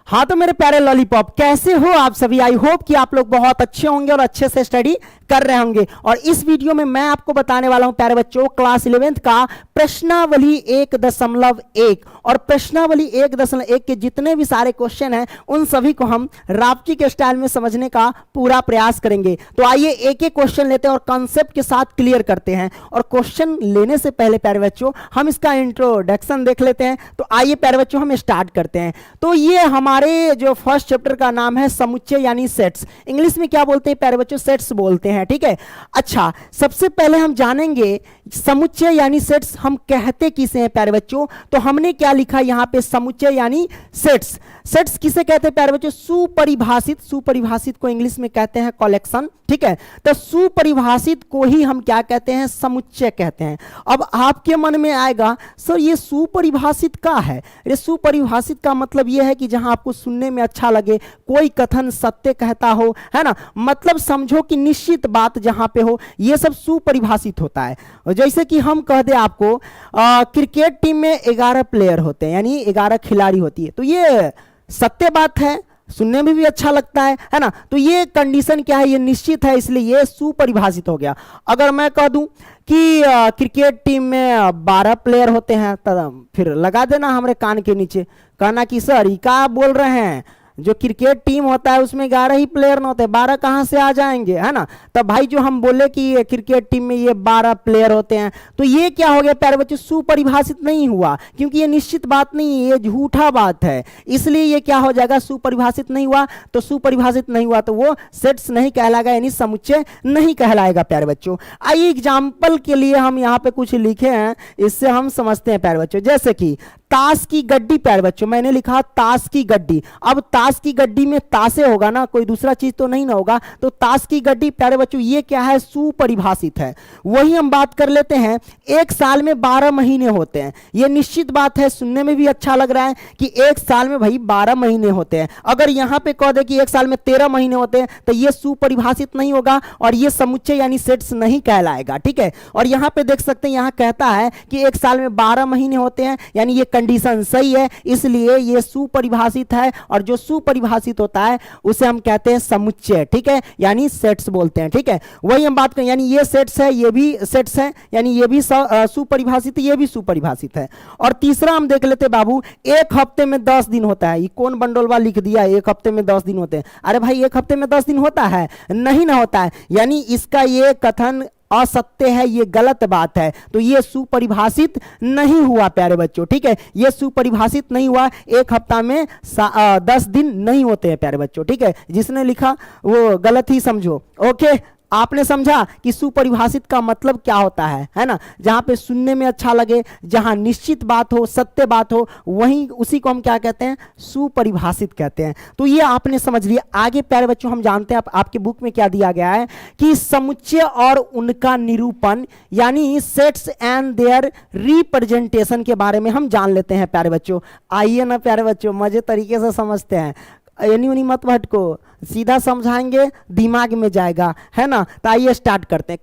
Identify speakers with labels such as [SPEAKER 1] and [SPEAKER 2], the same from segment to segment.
[SPEAKER 1] हाँ तो मेरे प्यारे लॉलीपॉप, कैसे हो आप सभी। आई होप कि आप लोग बहुत अच्छे होंगे और अच्छे से स्टडी कर रहे होंगे। और इस वीडियो में मैं आपको बताने वाला हूं प्यारे बच्चों, क्लास 11th का प्रश्नावली 1.1 और प्रश्नावली 1.1 के जितने भी सारे क्वेश्चन हैं उन सभी को हम राप्ची के स्टाइल में समझने का पूरा प्रयास करेंगे। तो आइए एक एक क्वेश्चन लेते हैं और कॉन्सेप्ट के साथ क्लियर करते हैं। और क्वेश्चन लेने से पहले प्यारे बच्चों हम इसका इंट्रोडक्शन देख लेते हैं। तो आइए प्यारे बच्चों हम स्टार्ट करते हैं। तो ये हमारे जो फर्स्ट चैप्टर का नाम है समुच्चय यानी सेट्स। इंग्लिश में क्या बोलते हैं प्यारे बच्चों? सेट्स बोलते हैं, ठीक है। अच्छा, सबसे पहले हम जानेंगे समुच्चय यानी सेट्स हम कहते किसे हैं प्यारे बच्चों। तो हमने क्या लिखा यहां पे? समुच्चय यानी सेट्स। सेट्स किसे कहते हैं प्यारे बच्चों? सुपरिभाषित। सुपरिभाषित को इंग्लिश में कहते हैं कलेक्शन, ठीक है। तो सुपरिभाषित को ही हम क्या कहते हैं? समुच्चय कहते हैं। अब आपके मन में आएगा सर ये सुपरिभाषित का है। ये सुपरिभाषित का मतलब ये है कि जहां आपको सुनने में अच्छा लगे, कोई कथन सत्य कहता हो, है ना, मतलब समझो कि निश्चित बात जहां पे हो, ये सब सुपरिभाषित होता है। जैसे कि हम कह दे आपको क्रिकेट टीम में 11 प्लेयर होते हैं, यानी 11 खिलाड़ी होती है, तो ये सत्य बात है, सुनने में भी अच्छा लगता है ना। तो ये कंडीशन क्या है? ये निश्चित है, इसलिए ये सुपरिभाषित हो गया। अगर मैं कह दूं कि क्रिकेट टीम में 12 प्लेयर होते हैं, तो फिर लगा देना हमारे कान के नीचे, कहना कि सर ये क्या बोल रहे हैं, जो क्रिकेट टीम होता है उसमें 11 ही प्लेयर ना होते, 12 कहां से आ जाएंगे, है ना। तब भाई जो हम बोले कि क्रिकेट टीम में ये 12 प्लेयर होते हैं, तो ये क्या हो गया प्यारे बच्चों? सुपरिभाषित नहीं हुआ, क्योंकि ये निश्चित बात नहीं है, ये झूठा बात है, इसलिए ये क्या हो जाएगा? सुपरिभाषित नहीं हुआ। तो सुपरिभाषित नहीं हुआ तो वो सेट्स नहीं कहलाएगा, यानी समुच्चय नहीं कहलाएगा प्यारे बच्चों। आइए एग्जाम्पल के लिए हम यहाँ पे कुछ लिखे हैं, इससे हम समझते हैं प्यारे बच्चों। जैसे कि ताश की गड्डी प्यारे बच्चों, मैंने लिखा ताश की गड्डी। अब ताश की गड्डी में ताशे होगा ना, कोई दूसरा चीज तो नहीं ना होगा। तो ताश की गड्डी प्यारे बच्चों ये क्या है? सुपरिभाषित है। वही हम बात कर लेते हैं, एक साल में 12 महीने होते हैं। ये निश्चित बात है, सुनने में भी अच्छा लग रहा है कि एक साल में भाई 12 महीने होते हैं। अगर यहां पे कह दे कि एक साल में 13 महीने होते हैं, तो ये सुपरिभाषित नहीं होगा और ये समुच्चय यानी सेट्स नहीं कहलाएगा, ठीक है। और यहां पे देख सकते हैं, यहां कहता है कि एक साल में 12 महीने होते हैं, यानी ये कंडीशन सही है, इसलिए ये सुपरिभाषित है। और जो सुपरिभाषित होता है उसे हम कहते हैं समुच्चय, ठीक है, यानी सेट्स बोलते हैं, ठीक है। वही हम बात करें, यानी ये सेट्स है, ये भी सेट्स है, यानी ये भी सुपरिभाषित है, ये भी सुपरिभाषित है। और तीसरा हम देख लेते बाबू, एक हफ्ते में 10 दिन होता है। ये कौन बंडोलवा लिख दिया एक हफ्ते में 10 दिन होते हैं? अरे भाई एक हफ्ते में 10 दिन होता है? नहीं ना होता है, यानी इसका ये कथन असत्य है, ये गलत बात है। तो ये सुपरिभाषित नहीं हुआ प्यारे बच्चों, ठीक है, ये सुपरिभाषित नहीं हुआ। एक हफ्ता में 10 दिन नहीं होते हैं प्यारे बच्चों, ठीक है। जिसने लिखा वो गलत ही समझो, ओके। आपने समझा कि सुपरिभाषित का मतलब क्या होता है ना। जहां पे सुनने में अच्छा लगे, जहां निश्चित बात हो, सत्य बात हो, वहीं उसी को हम क्या कहते हैं? सुपरिभाषित कहते हैं। तो ये आपने समझ लिया। आगे प्यारे बच्चों हम जानते हैं, आपके बुक में क्या दिया गया है कि समुच्चय और उनका निरूपण यानी सेट्स एंड देयर रिप्रेजेंटेशन के बारे में हम जान लेते हैं प्यारे बच्चों। आइए ना प्यारे बच्चों, मजे तरीके से समझते हैं, यानी उन्हीं मत भटको, सीधा समझाएंगे दिमाग में जाएगा, है ना। तो आइए स्टार्ट करते हैं।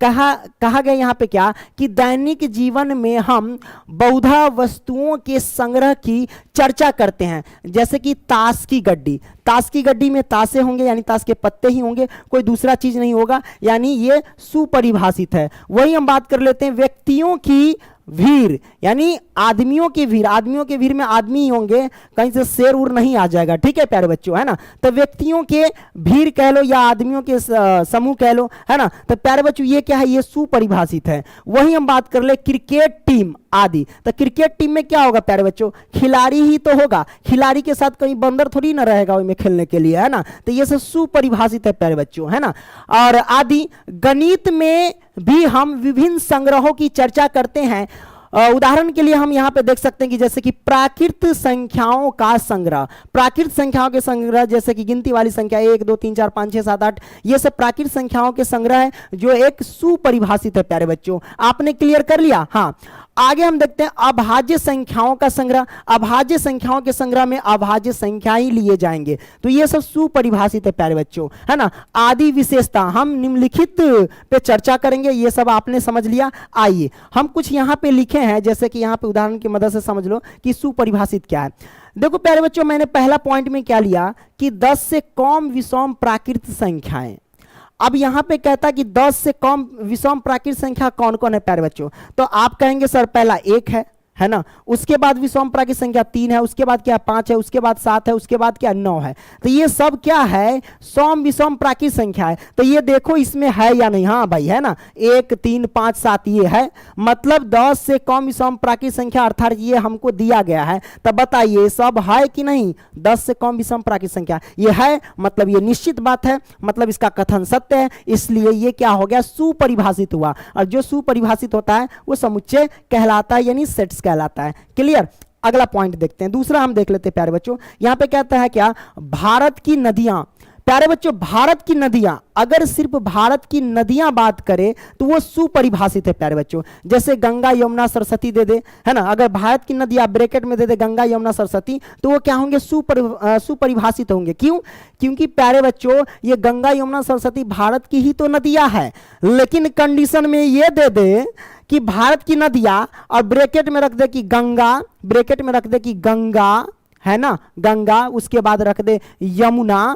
[SPEAKER 1] कहा गया यहाँ पे क्या कि दैनिक जीवन में हम बहुधा वस्तुओं के संग्रह की चर्चा करते हैं, जैसे कि ताश की गड्डी। ताश की गड्डी में ताशे होंगे, यानी ताश के पत्ते ही होंगे, कोई दूसरा चीज नहीं होगा, यानी ये सुपरिभाषित है। वही हम बात कर लेते हैं व्यक्तियों की भीड़, यानी आदमियों की भीड़। आदमियों की भीड़ में आदमी ही होंगे, कहीं से शेर उर नहीं आ जाएगा, ठीक है प्यारे बच्चों, है ना। तो व्यक्तियों के भीड़ कह लो या आदमियों के समूह कह लो, है ना। तो प्यारे बच्चों ये क्या है? ये सुपरिभाषित है। वही हम बात कर ले क्रिकेट टीम आदि। तो क्रिकेट टीम में क्या होगा प्यारे बच्चों? खिलाड़ी ही तो होगा, खिलाड़ी के साथ कहीं बंदर थोड़ी ना रहेगा उसमें खेलने के लिए, है ना। तो ये सब सुपरिभाषित है प्यारे बच्चों, है ना। और आदि गणित में भी हम विभिन्न संग्रहों की चर्चा करते हैं। उदाहरण के लिए हम यहाँ पे देख सकते हैं कि जैसे कि प्राकृत संख्याओं का संग्रह। प्राकृत संख्याओं के संग्रह जैसे कि गिनती वाली संख्या 1 2 3 4 5 6 7 8, ये सब प्राकृत संख्याओं के संग्रह है, जो एक सुपरिभाषित है प्यारे बच्चों। आपने क्लियर कर लिया? हाँ। आगे हम देखते हैं अभाज्य संख्याओं का संग्रह। अभाज्य संख्याओं के संग्रह में अभाज्य संख्या ही लिए जाएंगे, तो ये सब सुपरिभाषित है प्यारे बच्चों, है ना। आदि विशेषता हम निम्नलिखित पे चर्चा करेंगे, ये सब आपने समझ लिया। आइए हम कुछ यहाँ पे लिखे हैं, जैसे कि यहाँ पे उदाहरण की मदद से समझ लो कि सुपरिभाषित क्या है। देखो प्यारे बच्चों, मैंने पहला पॉइंट में क्या लिया कि 10 से कम विषम प्राकृत संख्याएं। अब यहां पे कहता कि 10 से कम विषम प्राकृत संख्या कौन कौन है प्यारे बच्चों, तो आप कहेंगे सर पहला 1 है ना, उसके बाद विषम प्राकृत संख्या 3 है, उसके बाद क्या 5 है, उसके बाद 7 है, उसके बाद क्या 9 है। तो ये सब क्या है, सम विषम प्राकृत संख्या है। तो ये देखो इसमें है या नहीं, हाँ भाई है ना, 1 3 5 7 ये है, मतलब 10 से कम विषम प्राकृत संख्या अर्थात ये हमको दिया गया है। तब बताइए सब है कि नहीं, 10 से कम विषम प्राकृत संख्या ये है, मतलब ये निश्चित बात है, मतलब इसका कथन सत्य है, इसलिए ये क्या हो गया, सुपरिभाषित हुआ। और जो सुपरिभाषित होता है वो समुच्चय कहलाता है, यानी सेट्स कहलाता है। क्लियर। अगला पॉइंट देखते हैं, दूसरा हम देख लेते हैं प्यारे बच्चों। यहां पे कहता है क्या, भारत की नदियां। प्यारे बच्चों भारत की नदियां, अगर सिर्फ भारत की नदियां बात करें तो वो सुपरिभाषित है प्यारे बच्चों। जैसे गंगा यमुना सरस्वती दे दे, है ना, अगर भारत की नदियां ब्रैकेट में दे दे गंगा यमुना सरस्वती, तो वो क्या होंगे, सुपरिभाषित होंगे। क्यों, क्योंकि प्यारे बच्चों ये गंगा यमुना सरस्वती भारत की ही तो नदियां है, लेकिन कंडीशन में ये दे दे कि भारत की नदियां और ब्रैकेट में रख दे कि गंगा, ब्रैकेट में रख दे कि गंगा, है ना, गंगा, उसके बाद रख दे यमुना,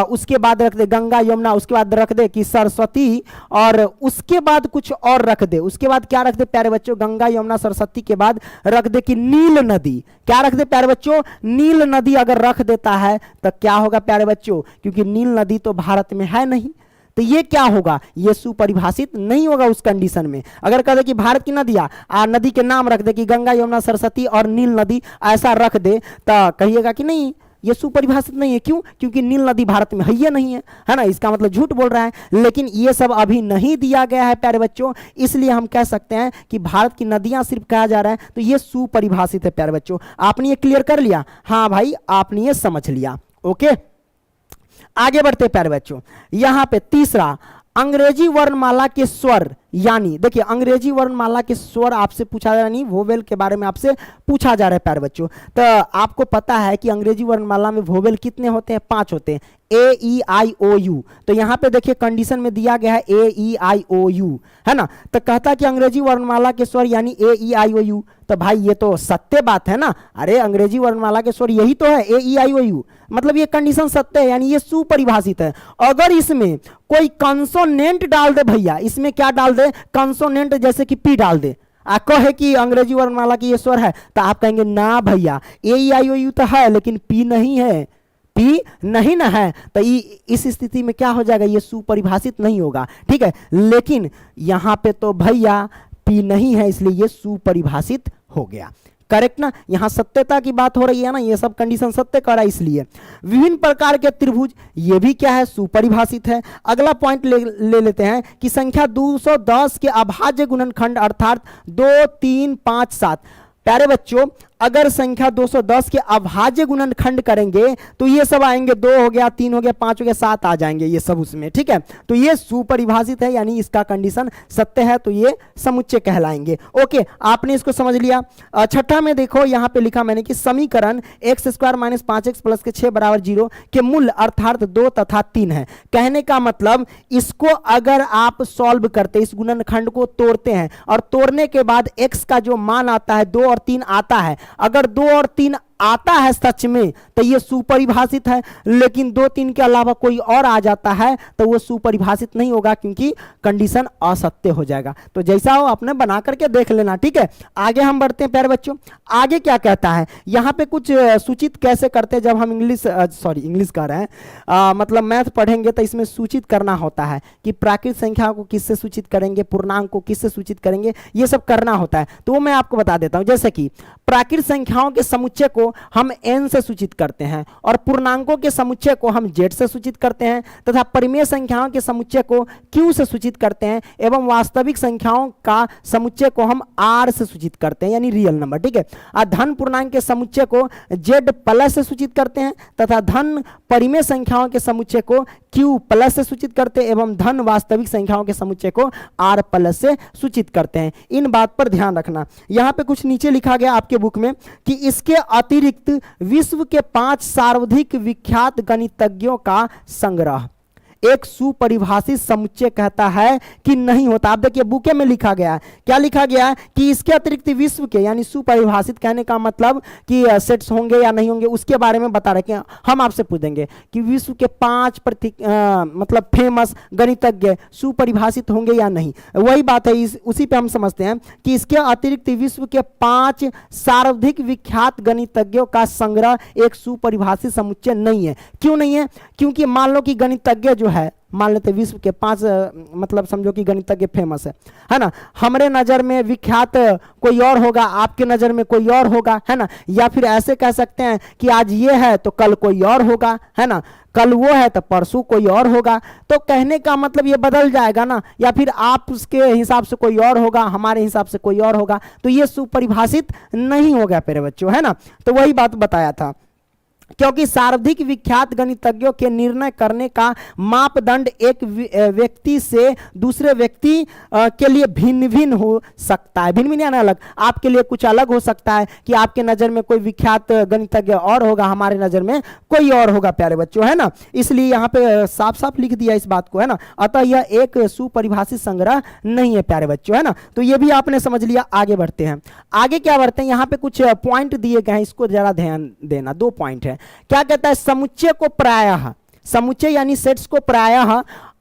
[SPEAKER 1] उसके बाद रख दे गंगा यमुना, उसके बाद रख दे कि सरस्वती, और उसके बाद कुछ और रख दे। उसके बाद क्या रख दे प्यारे बच्चों, गंगा यमुना सरस्वती के बाद रख दे कि नील नदी। क्या रख दे प्यारे बच्चों, नील नदी अगर रख देता है तो क्या होगा प्यारे बच्चों, क्योंकि नील नदी तो भारत में है नहीं, तो ये क्या होगा, ये सुपरिभाषित नहीं होगा उस कंडीशन में। अगर कह दे कि भारत की नदियां, नदी के नाम रख दे कि गंगा यमुना सरस्वती और नील नदी, ऐसा रख दे, तो कहिएगा कि नहीं ये सुपरिभाषित नहीं है। क्यों, क्योंकि नील नदी भारत में है ही नहीं है ना, इसका मतलब झूठ बोल रहा है। लेकिन ये सब अभी नहीं दिया गया है प्यारे बच्चों, इसलिए हम कह सकते हैं कि भारत की नदियां सिर्फ कहा जा रहा है, तो ये सुपरिभाषित है प्यारे बच्चों। आपने ये क्लियर कर लिया, हाँ भाई आपने ये समझ लिया। ओके, आगे बढ़ते प्यारे बच्चों। यहां पे तीसरा, अंग्रेजी वर्णमाला के स्वर, यानी देखिए अंग्रेजी वर्णमाला के स्वर आपसे पूछा जा रहा है, नहीं वोवेल के बारे में आपसे पूछा जा रहा है प्यारे बच्चों। तो आपको पता है कि अंग्रेजी वर्णमाला में वोवेल कितने होते हैं, 5 होते हैं, ए ई आई ओ यू। तो यहां पे देखिए कंडीशन में दिया गया है ए ई आई ओ यू, है ना, तो कहता है कि अंग्रेजी वर्णमाला के स्वर यानी ए ई आई ओ यू। तो भाई ये तो सत्य बात है ना, अरे अंग्रेजी वर्णमाला के स्वर यही तो है ए ई आई ओ यू, मतलब ये कंडीशन सत्य है, यानी ये सुपरिभाषित है। अगर इसमें कोई कंसोनेंट डाल दे भैया, इसमें क्या डाल दे, कंसोनेंट, जैसे कि पी डाल दे, कहे कि अंग्रेजी वर्णमाला की ये स्वर है, तो आप कहेंगे ना भैया ए ई आई ओ यू तो है लेकिन पी नहीं है, पी नहीं ना है, तो इस स्थिति में क्या हो जाएगा, ये सुपरिभाषित नहीं होगा। ठीक है, लेकिन यहां पे तो भैया पी नहीं है, इसलिए ये सुपरिभाषित हो गया। करेक्ट ना, यहां सत्यता की बात हो रही है ना, ये सब कंडीशन सत्य कर रहा है। इसलिए विभिन्न प्रकार के त्रिभुज, ये भी क्या है, सुपरिभाषित है। अगला पॉइंट ले लेते हैं कि संख्या 210 के अभाज्य गुणनखंड अर्थात 2 3 5 7। प्यारे बच्चों अगर संख्या 210 के अभाज्य गुणनखंड करेंगे तो ये सब आएंगे, 2 हो गया, 3 हो गया, 5 हो गया, 7 आ जाएंगे ये सब उसमें। ठीक है, तो ये सुपरिभाषित है, यानी इसका कंडीशन सत्य है, तो ये समुच्चय कहलाएंगे। ओके, आपने इसको समझ लिया। छठा में देखो यहां पे लिखा मैंने कि समीकरण x² - 5x + के 6 = 0 के मूल अर्थात 2 तथा 3 है। कहने का मतलब इसको अगर आप सॉल्व करते, इस गुणनखंड को तोड़ते हैं और तोड़ने के बाद x का जो मान आता है 2 और 3 आता है, अगर 2 और 3 आता है सच में तो ये सुपरिभाषित है, लेकिन 2 3 के अलावा कोई और आ जाता है तो वो सुपरिभाषित नहीं होगा, क्योंकि कंडीशन असत्य हो जाएगा। तो जैसा हो आपने बना करके देख लेना। ठीक है, आगे हम बढ़ते हैं प्यारे बच्चों। आगे क्या कहता है, यहां पे कुछ सूचित कैसे करते हैं, जब हम इंग्लिश कह रहे हैं, मतलब मैथ पढ़ेंगे तो इसमें सूचित करना होता है कि प्राकृत संख्या को किससे सूचित करेंगे, पूर्णांक को किससे सूचित करेंगे, ये सब करना होता है। तो वो मैं आपको बता देता हूं। जैसे कि प्राकृत संख्याओं के समुच्चय को हम n से सूचित करते हैं और पूर्णांकों के समुच्चय को हम z से सूचित करते हैं, तथा परिमेय संख्याओं के समुच्चय को q से सूचित करते हैं, एवं वास्तविक संख्याओं का समुच्चय को हम r से सूचित करते हैं, यानी रियल नंबर। ठीक है, धन पूर्णांक के समुच्चय को z+ से सूचित करते हैं, तथा धन परिमेय संख्याओं के समुच्चय को q+ से सूचित करते हैं, एवं धन वास्तविक संख्याओं के समुच्चय को r+ से सूचित करते हैं। इन बात पर ध्यान रखना। यहां पे कुछ नीचे लिखा गया आपके बुक में कि इसके अतिरिक्त विश्व के 5 सर्वाधिक विख्यात गणितज्ञों का संग्रह, एक सुपरिभाषित समुच्चय कहता है कि नहीं होता। आप देखिए बुके में लिखा गया है, क्या लिखा गया है कि इसके अतिरिक्त विश्व के, यानी सुपरिभाषित कहने का मतलब कि सेट्स होंगे या नहीं होंगे उसके बारे में बता रहे कि हम आपसे पूछेंगे कि विश्व के 5 मतलब फेमस गणितज्ञ सुपरिभाषित होंगे या नहीं। वही बात है, उसी पे हम समझते हैं कि इसके अतिरिक्त विश्व के 5 सर्वाधिक विख्यात गणितज्ञों का संग्रह एक सुपरिभाषित समुच्चय नहीं है। क्यों नहीं है? क्योंकि मान लो कि गणितज्ञ जो है, मान लेते विश्व के 5 मतलब समझो कि गणितज्ञ फेमस है ना, हमारे नज़र में विख्यात कोई और होगा, आपके नज़र में कोई और होगा, है ना। या फिर ऐसे कह सकते हैं कि आज ये है तो कल कोई और होगा, है ना, कल वो है तो परसों कोई और होगा। तो कहने का मतलब ये बदल जाएगा ना, या फिर आप उसके हिसाब से कोई और होगा, हमारे हिसाब से कोई और होगा, तो ये सुपरिभाषित नहीं होगा प्यारे बच्चों, है ना। तो वही बात बताया था, क्योंकि सर्वाधिक विख्यात गणितज्ञों के निर्णय करने का मापदंड एक व्यक्ति से दूसरे व्यक्ति के लिए भिन्न भिन्न हो सकता है। भिन्न भिन्न यानी अलग, आपके लिए कुछ अलग हो सकता है कि आपके नज़र में कोई विख्यात गणितज्ञ और होगा, हमारे नज़र में कोई और होगा प्यारे बच्चों, है ना। इसलिए यहाँ पे साफ साफ लिख दिया इस बात को, है ना। अतः यह एक सुपरिभाषित संग्रह नहीं है प्यारे बच्चों, है ना। तो ये भी आपने समझ लिया। आगे बढ़ते हैं। आगे क्या बढ़ते हैं, यहाँ पे कुछ पॉइंट दिए गए हैं, इसको जरा ध्यान देना। 2 पॉइंट है। क्या कहता है, समुच्चय को प्रायः, समुच्चय यानी सेट्स को प्रायः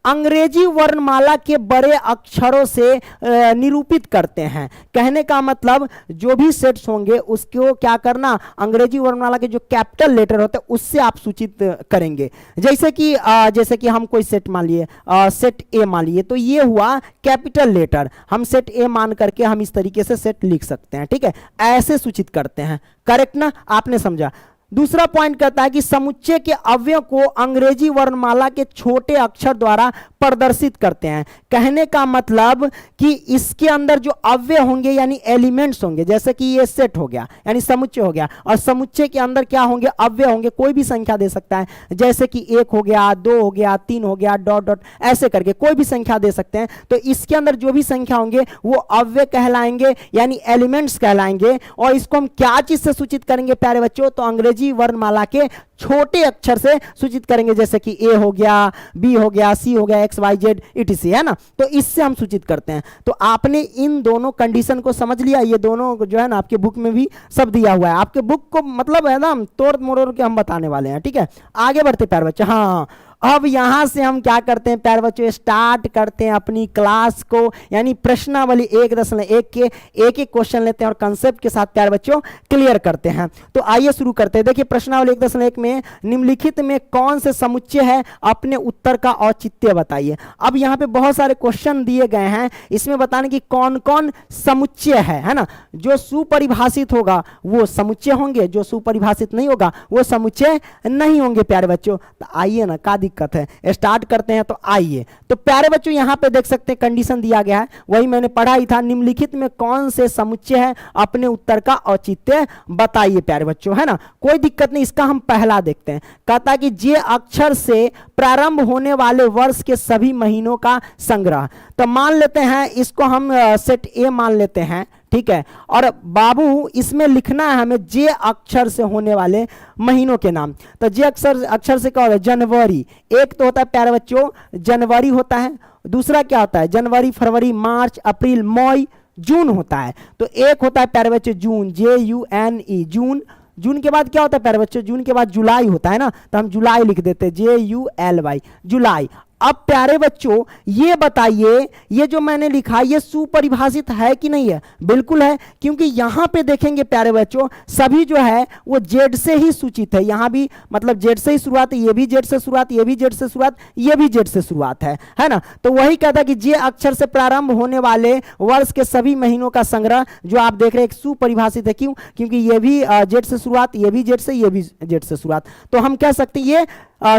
[SPEAKER 1] अंग्रेजी वर्णमाला के बड़े अक्षरों से निरूपित करते हैं। कहने का मतलब जो भी सेट्स होंगे उसको क्या करना, अंग्रेजी वर्णमाला के जो कैपिटल लेटर होते हैं उससे आप सूचित करेंगे। जैसे कि हम कोई सेट मान लिए, सेट ए मान लिए, तो ये हुआ कैपिटल लेटर, हम सेट ए मान करके हम इस तरीके से सेट लिख सकते हैं, ठीक है, ऐसे सूचित करते हैं। करेक्ट ना, आपने समझा। दूसरा पॉइंट कहता है कि समुच्चय के अवयव को अंग्रेजी वर्णमाला के छोटे अक्षर द्वारा प्रदर्शित करते हैं। कहने का मतलब कि इसके अंदर जो अवयव होंगे यानी एलिमेंट्स होंगे, जैसे कि ये सेट हो गया यानी समुच्चय हो गया, और समुच्चय के अंदर क्या होंगे, अवयव होंगे, कोई भी संख्या दे सकता है, जैसे कि 1 हो गया, 2 हो गया, 3 हो गया, डॉट डॉट ऐसे करके कोई भी संख्या दे सकते हैं। तो इसके अंदर जो भी संख्या होंगे वो अवयव कहलाएंगे यानी एलिमेंट्स कहलाएंगे। और इसको हम क्या चीज से सूचित करेंगे प्यारे बच्चों, तो अंग्रेजी वर्णमाला के छोटे अक्षर से सूचित करेंगे, जैसे कि ए हो गया, बी हो गया, सी हो गया, एक्स वाई जेड इटीसी, है ना। तो इससे हम सूचित करते हैं। तो आपने इन दोनों कंडीशन को समझ लिया। ये दोनों जो है ना आपके बुक में भी सब दिया हुआ है, आपके बुक को मतलब है ना तोड़ मरोड़ के हम बताने वाले हैं, ठीक है। आगे बढ़ते प्यारे बच्चे। हाँ, अब यहां से हम क्या करते हैं प्यारे बच्चों, स्टार्ट करते हैं अपनी क्लास को, यानी प्रश्नावली 1.1 के एक एक क्वेश्चन लेते हैं और कंसेप्ट के साथ प्यारे बच्चों क्लियर करते हैं। तो आइए शुरू करते हैं। देखिए प्रश्नावली 1.1 में निम्नलिखित में कौन से समुच्चय है, अपने उत्तर का औचित्य बताइए। अब यहाँ पे बहुत सारे क्वेश्चन दिए गए हैं, इसमें बताने की कौन कौन समुच्चय है ना। जो सुपरिभाषित होगा वो समुच्चय होंगे, जो सुपरिभाषित नहीं होगा वो समुच्चय नहीं होंगे प्यारे बच्चों। तो आइए ना, का दिक्कत है, स्टार्ट करते हैं। तो आइए, तो प्यारे बच्चों यहां पे देख सकते हैं कंडीशन दिया गया है, वही मैंने पढ़ा ही था। निम्नलिखित में कौन से समुच्चय है, अपने उत्तर का औचित्य बताइए प्यारे बच्चों, है ना। कोई दिक्कत नहीं, इसका हम पहला देखते हैं। कहता है कि जे अक्षर से प्रारंभ होने वाले वर्ष के सभी महीनों का संग्रह। तो मान लेते हैं इसको हम सेट ए मान लेते हैं, ठीक है। और बाबू इसमें लिखना है हमें जे अक्षर से होने वाले महीनों के नाम। तो जे अक्षर से क्या होता है, जनवरी। एक तो होता है प्यारे बच्चों जनवरी होता है, दूसरा क्या होता है जनवरी, फरवरी, मार्च, अप्रैल, मई, जून होता है। तो एक होता है प्यारे बच्चों जून, JUNE, जून। जून के बाद क्या होता है प्यारे बच्चों, जून के बाद जुलाई होता है ना, तो हम जुलाई लिख देते हैं, JULY, जुलाई। अब प्यारे बच्चों ये बताइए, ये जो मैंने लिखा ये सुपरिभाषित है कि नहीं है? बिल्कुल है, क्योंकि यहां पे देखेंगे प्यारे बच्चों सभी जो है वो जेड से ही सूचित है। यहां भी मतलब जेड से ही शुरुआत है, ये भी जेड से शुरुआत, ये भी जेड से शुरुआत, ये भी जेड से शुरुआत है ना। तो वही कहता है कि जे अक्षर से प्रारंभ होने वाले वर्ष के सभी महीनों का संग्रह जो आप देख रहे हैं सुपरिभाषित है। क्यों? क्योंकि ये भी जेड से शुरुआत, ये भी जेड से, ये भी जेड से शुरुआत। तो हम कह सकते हैं ये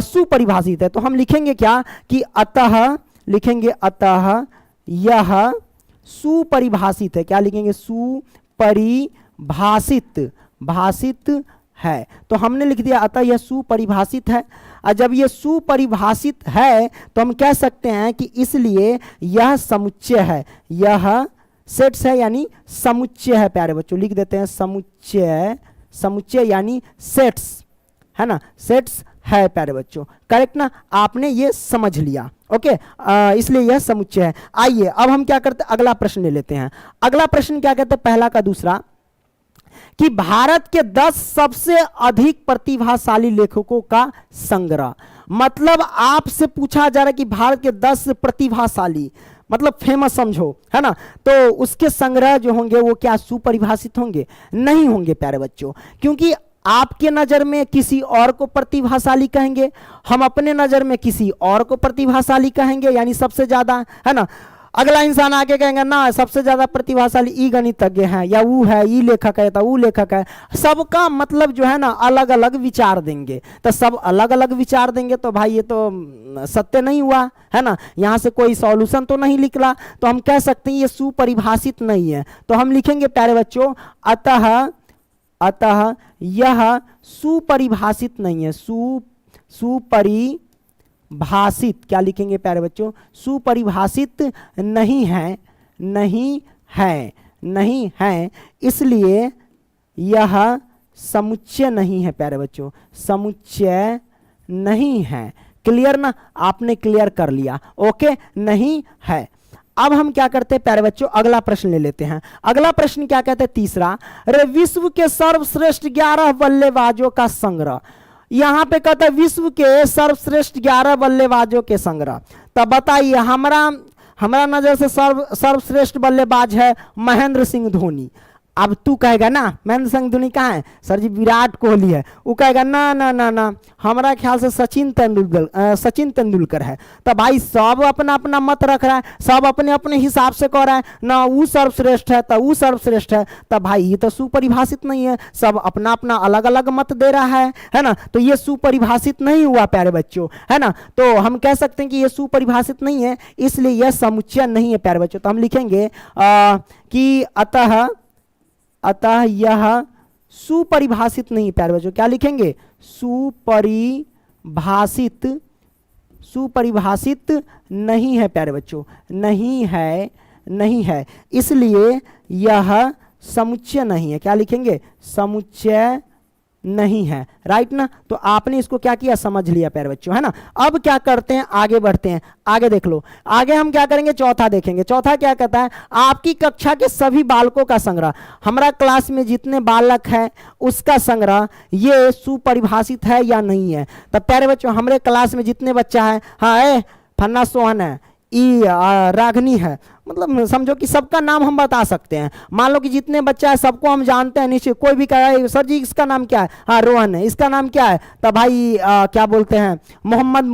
[SPEAKER 1] सुपरिभाषित है। तो हम लिखेंगे क्या कि अतः, लिखेंगे अतः यह सुपरिभाषित है। क्या लिखेंगे? सुपरिभाषित, भाषित है। तो हमने लिख दिया अतः यह सुपरिभाषित है। और जब यह सुपरिभाषित है तो हम कह सकते हैं कि इसलिए यह समुच्चय है, यह सेट्स है यानी समुच्चय है प्यारे बच्चों। लिख देते हैं समुच्चय, समुच्चय यानी सेट्स, है ना, सेट्स है प्यारे बच्चों, करेक्ट ना, आपने ये समझ लिया। ओके, इसलिए यह समुच्चय है। आइए अब हम क्या करते हैं, अगला प्रश्न ले लेते हैं। अगला प्रश्न क्या कहते हैं, पहला का दूसरा, कि भारत के 10 सबसे अधिक प्रतिभाशाली लेखकों का संग्रह। मतलब आपसे पूछा जा रहा है कि भारत के 10 प्रतिभाशाली, मतलब फेमस समझो, है ना, तो उसके संग्रह जो होंगे वो क्या सुपरिभाषित होंगे? नहीं होंगे प्यारे बच्चों, क्योंकि आपके नजर में किसी और को प्रतिभाशाली कहेंगे, हम अपने नजर में किसी और को प्रतिभाशाली कहेंगे, यानी सबसे ज्यादा, है ना। अगला इंसान आके कहेंगे ना सबसे ज्यादा प्रतिभाशाली ई गणितज्ञ है, या वो है, ई लेखक है, तो वो लेखक है। सबका मतलब जो है ना अलग अलग विचार देंगे, तो सब अलग अलग विचार देंगे तो भाई ये तो सत्य नहीं हुआ, है ना, यहाँ से कोई सॉल्यूशन तो नहीं निकला, तो हम कह सकते हैं ये सुपरिभाषित नहीं है। तो हम लिखेंगे प्यारे बच्चों, अतः यह सुपरिभाषित नहीं है। सुपरिभाषित क्या लिखेंगे प्यारे बच्चों, सुपरिभाषित नहीं है, नहीं है, नहीं है, इसलिए यह समुच्चय नहीं है प्यारे बच्चों, समुच्चय नहीं है। क्लियर ना, आपने क्लियर कर लिया, ओके, नहीं है। अब हम क्या करते हैं प्यारे बच्चों, अगला प्रश्न ले लेते हैं। अगला प्रश्न क्या कहते हैं, तीसरा, अरे विश्व के सर्वश्रेष्ठ 11 बल्लेबाजों का संग्रह। यहां पे कहता है विश्व के सर्वश्रेष्ठ 11 बल्लेबाजों के संग्रह। तब बताइए, हमारा नजर से सर्वश्रेष्ठ बल्लेबाज है महेंद्र सिंह धोनी। अब तू कहेगा ना महेंद्र सिंह धोनी कहाँ है सर जी, विराट कोहली है। वो कहेगा ना ना ना ना, हमारा ख्याल से सचिन तेंदुलकर है। तो भाई सब अपना अपना मत रख रहा है, सब अपने अपने हिसाब से कह रहा है ना, वो सर्वश्रेष्ठ है तो वो सर्वश्रेष्ठ है। तो भाई ये तो सुपरिभाषित नहीं है, सब अपना अपना अलग अलग मत दे रहा है ना, तो ये सुपरिभाषित नहीं हुआ प्यारे बच्चों, है ना। तो हम कह सकते हैं कि ये सुपरिभाषित नहीं है, इसलिए यह समुच्चय नहीं है प्यारे बच्चों। तो हम लिखेंगे कि अतः यह सुपरिभाषित नहीं प्यारे बच्चों। क्या लिखेंगे, सुपरिभाषित नहीं है प्यारे बच्चों, नहीं है, नहीं है, इसलिए यह समुच्चय नहीं है। क्या लिखेंगे, समुच्चय नहीं है, राइट ना। तो आपने इसको क्या किया, समझ लिया प्यारे बच्चों, है ना। अब क्या करते हैं, आगे बढ़ते हैं। आगे देख लो, आगे हम क्या करेंगे, चौथा देखेंगे। चौथा क्या कहता है, आपकी कक्षा के सभी बालकों का संग्रह। हमारा क्लास में जितने बालक हैं उसका संग्रह, ये सुपरिभाषित है या नहीं है। तब प्यारे बच्चों हमारे क्लास में जितने बच्चा है, हाँ फन्ना सोहन है, ई रागनी है, मतलब समझो कि सबका नाम हम बता सकते हैं। मान लो कि जितने बच्चा है सबको हम जानते हैं निश्चित। कोई भी कहे सर जी इसका नाम क्या है, हाँ रोहन है, इसका नाम क्या है, तो भाई क्या बोलते हैं मोहम्मद,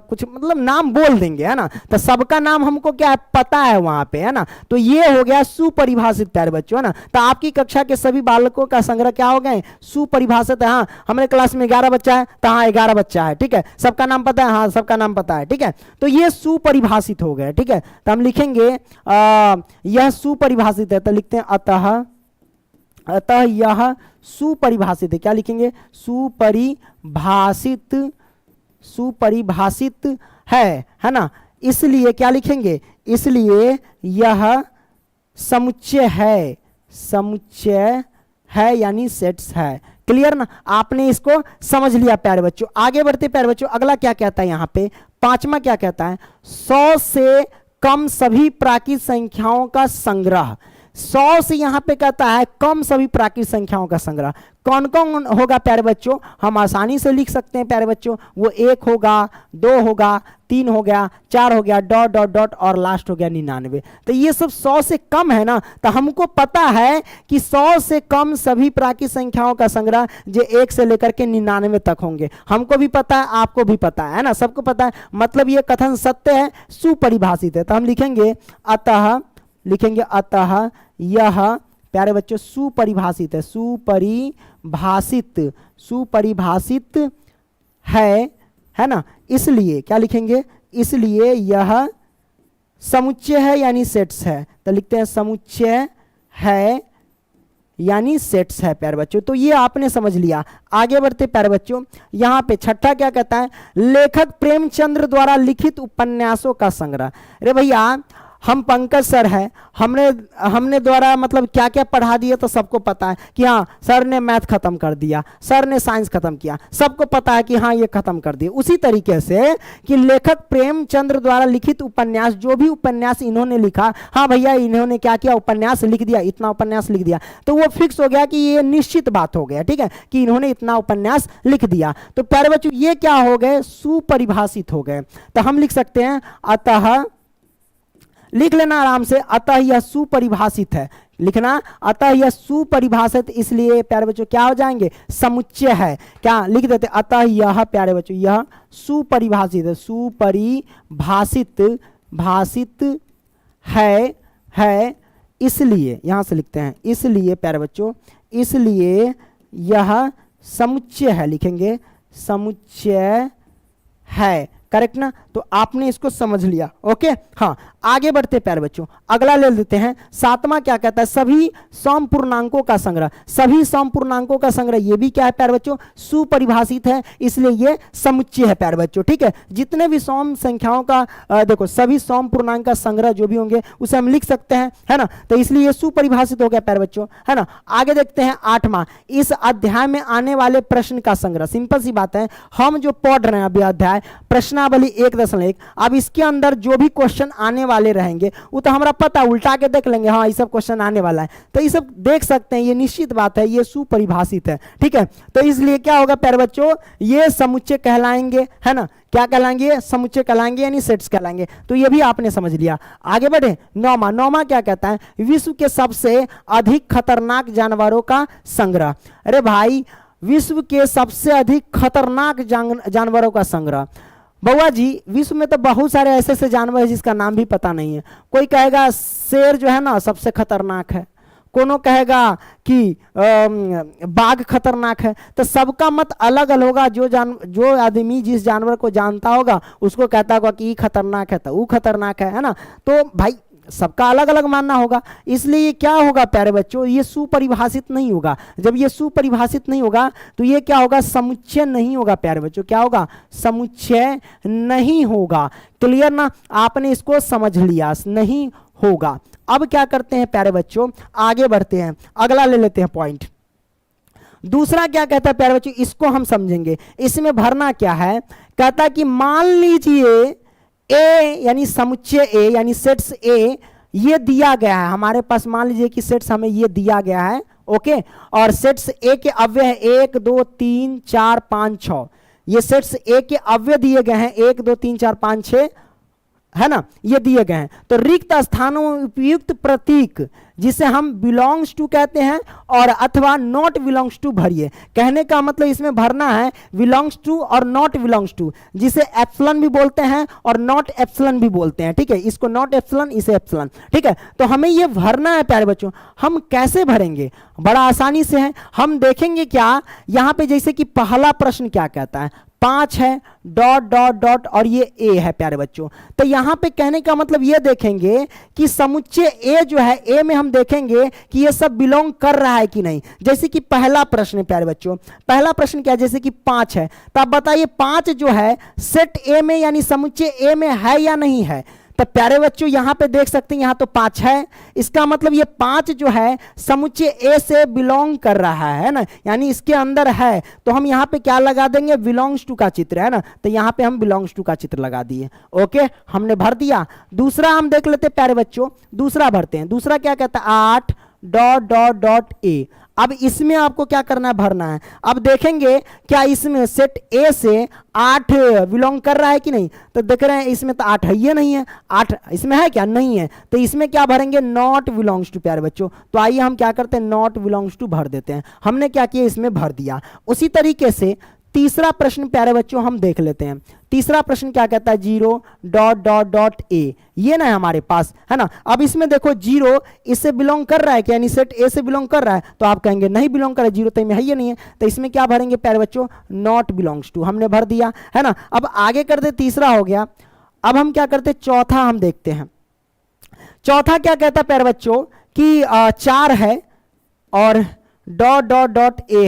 [SPEAKER 1] कुछ मतलब नाम बोल देंगे, है ना। तो सबका नाम हमको क्या है पता है वहां पे, है ना। तो ये हो गया सुपरिभाषित प्यारे बच्चों, है ना। तो आपकी कक्षा के सभी बालकों का संग्रह क्या हो गए, सुपरिभाषित है। हाँ हमारे क्लास में 11 बच्चा है, तो हाँ 11 बच्चा है, ठीक है। सबका नाम पता है, हाँ सबका नाम पता है, ठीक है। तो ये सुपरिभाषित हो गए, ठीक है। तो हम लिखेंगे यह सुपरिभाषित है, तो लिखते हैं अतः यह सुपरिभाषित है। क्या लिखेंगे, सुपरिभाषित है ना। इसलिए क्या लिखेंगे, इसलिए यह समुच्चय है यानी सेट्स है। क्लियर ना, आपने इसको समझ लिया प्यारे बच्चों। आगे बढ़ते प्यारे बच्चों, अगला क्या कहता है यहाँ पे, पांचवा क्या कहता है, 100 से कम सभी प्राकृत संख्याओं का संग्रह। 100 से यहां पे कहता है कम सभी प्राकृत संख्याओं का संग्रह। कौन कौन होगा प्यारे बच्चों, हम आसानी से लिख सकते हैं प्यारे बच्चों। वो 1 होगा, 2 होगा, 3 हो गया, 4 हो गया, डॉट डॉट डॉट, और लास्ट हो गया 99। तो ये सब 100 से कम है ना। तो हमको पता है कि 100 से कम सभी प्राकृत संख्याओं का संग्रह जो 1 से लेकर के 99 तक होंगे। हमको भी पता है, आपको भी पता है ना, सबको पता है। मतलब ये कथन सत्य है, सुपरिभाषित है। तो हम लिखेंगे अतः यह प्यारे बच्चों सुपरिभाषित है, सुपरिभाषित है ना। इसलिए क्या लिखेंगे, इसलिए यह समुच्चय है यानी सेट्स है। तो लिखते हैं समुच्चय है यानी सेट्स है प्यारे बच्चों। तो ये आपने समझ लिया। आगे बढ़ते प्यारे बच्चों, यहाँ पे छठा क्या कहता है, लेखक प्रेमचंद्र द्वारा लिखित उपन्यासों का संग्रह। अरे भैया हम पंकज सर है, हमने हमने द्वारा मतलब क्या क्या पढ़ा दिया तो सबको पता है कि हाँ सर ने मैथ खत्म कर दिया, सर ने साइंस खत्म किया, सबको पता है कि हाँ ये खत्म कर दिया। उसी तरीके से कि लेखक प्रेमचंद्र द्वारा लिखित उपन्यास, जो भी उपन्यास इन्होंने लिखा, हाँ भैया इन्होंने क्या किया, उपन्यास लिख दिया, इतना उपन्यास लिख दिया, तो वो फिक्स हो गया कि ये निश्चित बात हो गया, ठीक है, कि इन्होंने इतना उपन्यास लिख दिया। तो प्यारे बच्चों ये क्या हो गए, सुपरिभाषित हो गए। तो हम लिख सकते हैं अतः, लिख लेना आराम से, अतः यह सुपरिभाषित है, लिखना अतः यह सुपरिभाषित, इसलिए प्यारे बच्चों क्या हो जाएंगे, समुच्चय है। क्या लिख देते, अतः यह प्यारे बच्चों यह सुपरिभाषित है, सुपरिभाषित भाषित है इसलिए, यहां से लिखते हैं इसलिए प्यारे बच्चों, इसलिए यह समुच्चय है, लिखेंगे समुच्चय है, करेक्ट ना। तो आपने इसको समझ लिया, ओके। हाँ आगे बढ़ते प्यारे बच्चों, अगला ले लेते हैं। सातवां क्या कहता है, सभी सम पूर्णांकों का संग्रह, सभी सम पूर्णांकों का संग्रह, ये भी क्या है प्यारे बच्चों, सुपरिभाषित है, इसलिए ये समुच्चय है प्यारे बच्चों, ठीक है। जितने भी सम संख्याओं का देखो सभी सम पूर्णांक का संग्रह जो भी होंगे उसे हम लिख सकते हैं, है ना, तो इसलिए ये सुपरिभाषित हो गया प्यारे बच्चों, है ना। आगे देखते हैं आठवां, इस अध्याय में आने वाले प्रश्न का संग्रह। सिंपल सी बात है, हम जो पढ़ रहे हैं अभी अध्याय प्रश्नावली 1.1, अब इसके अंदर जो भी क्वेश्चन आने वाले रहेंगे वो तो हमारा पता, उल्टा के देख लेंगे, हाँ ये सब क्वेश्चन आने वाला है, तो ये सब देख सकते हैं, ये निश्चित बात है, ये सुपरिभाषित है, ठीक है। तो इसलिए क्या होगा प्यारे बच्चों, ये समुच्चय कहलाएंगे, है ना, क्या कहलाएंगे, समुच्चय कहलाएंगे, यानी सेट्स कहलाएंगे। तो ये भी आपने समझ लिया। आगे बढ़े, नौवां क्या कहता है, विश्व के सबसे अधिक खतरनाक जानवरों का संग्रह। अरे भाई विश्व के सबसे अधिक खतरनाक जानवरों का संग्रह, बउआ जी विश्व में तो बहुत सारे ऐसे ऐसे जानवर हैं जिसका नाम भी पता नहीं है। कोई कहेगा शेर जो है ना सबसे खतरनाक है, कोनो कहेगा कि बाघ खतरनाक है, तो सबका मत अलग अलग होगा। जो आदमी जिस जानवर को जानता होगा उसको कहता होगा कि ये खतरनाक है तो वो खतरनाक है ना। तो भाई सबका अलग अलग मानना होगा, इसलिए ये क्या होगा प्यारे बच्चों, ये सुपरिभाषित नहीं होगा। जब ये सुपरिभाषित नहीं होगा तो ये क्या होगा, समुच्चय नहीं होगा प्यारे बच्चों, क्या होगा, समुच्चय नहीं होगा। क्लियर ना, आपने इसको समझ लिया, नहीं होगा। अब क्या करते हैं प्यारे बच्चों, आगे बढ़ते हैं, अगला ले लेते हैं पॉइंट। दूसरा क्या कहता है प्यारे बच्चों, इसको हम समझेंगे। इसमें भरना क्या है, कहता कि मान लीजिए ए यानी समुच्चय ए यानी सेट्स ए ये दिया गया है हमारे पास, मान लीजिए कि सेट्स हमें ये दिया गया है, ओके, और सेट्स ए के अव्यय है 1 2 3 4 5 6, ये सेट्स ए के अव्यय दिए गए हैं 1 2 3 4 5 6, है ना, ये दिए गए हैं। तो रिक्त स्थानों में उपयुक्त प्रतीक जिसे हम बिलोंग्स टू कहते हैं और अथवा नॉट बिलोंग्स टू भरिए। कहने का मतलब इसमें भरना है बिलोंग्स टू और नॉट बिलोंग्स टू, जिसे एप्सिलॉन भी बोलते हैं और नॉट एप्सिलॉन भी बोलते हैं, ठीक है, इसको नॉट एप्सिलॉन इसे एप्सिलॉन, ठीक है। तो हमें ये भरना है प्यारे बच्चों। हम कैसे भरेंगे, बड़ा आसानी से है, हम देखेंगे क्या यहां पे, जैसे कि पहला प्रश्न क्या कहता है, 5 है डॉट डॉट डॉट और ये ए है प्यारे बच्चों। तो यहां पे कहने का मतलब ये देखेंगे कि समुच्चय ए जो है, ए में हम देखेंगे कि ये सब बिलोंग कर रहा है कि नहीं। जैसे कि पहला प्रश्न है प्यारे बच्चों, पहला प्रश्न क्या है, जैसे कि 5 है, तो आप बताइए 5 जो है सेट ए में यानी समुच्चय ए में है या नहीं है। तो प्यारे बच्चों यहां पे देख सकते हैं यहां तो 5 है, इसका मतलब ये 5 जो है समुच्चय ए से बिलोंग कर रहा है ना, यानी इसके अंदर है। तो हम यहां पे क्या लगा देंगे, बिलोंग्स टू का चित्र, है ना, तो यहां पे हम बिलोंग्स टू का चित्र लगा दिए, ओके, हमने भर दिया। दूसरा हम देख लेते प्यारे बच्चों, दूसरा भरते हैं। दूसरा क्या कहता है, 8 डॉट डॉट डॉट ए। अब इसमें आपको क्या करना है, भरना है। अब देखेंगे क्या इसमें सेट ए से 8 बिलोंग कर रहा है कि नहीं, तो देख रहे हैं इसमें तो 8 है, ये नहीं है, 8 इसमें है क्या, नहीं है, तो इसमें क्या भरेंगे, नॉट बिलोंग्स टू प्यारे बच्चों। तो आइए हम क्या करते हैं, नॉट बिलोंग्स टू भर देते हैं। हमने क्या किया, इसमें भर दिया। उसी तरीके से तीसरा प्रश्न प्यारे बच्चों हम देख लेते हैं। तीसरा प्रश्न क्या कहता है, 0 डॉट डॉट डॉट ए, ये ना है हमारे पास, है ना। अब इसमें देखो 0 इससे बिलोंग कर रहा है क्या, यानी सेट ए से बिलोंग कर रहा है, तो आप कहेंगे नहीं बिलोंग कर रहा है, 0 तो में है ये नहीं है, तो इसमें क्या भरेंगे प्यारे बच्चों, नॉट बिलोंग्स टू, हमने भर दिया, है ना। अब आगे करते, तीसरा हो गया। अब हम क्या करते, चौथा हम देखते हैं। चौथा क्या कहता है प्यारे बच्चों कि 4 है और डॉट डॉट डॉट ए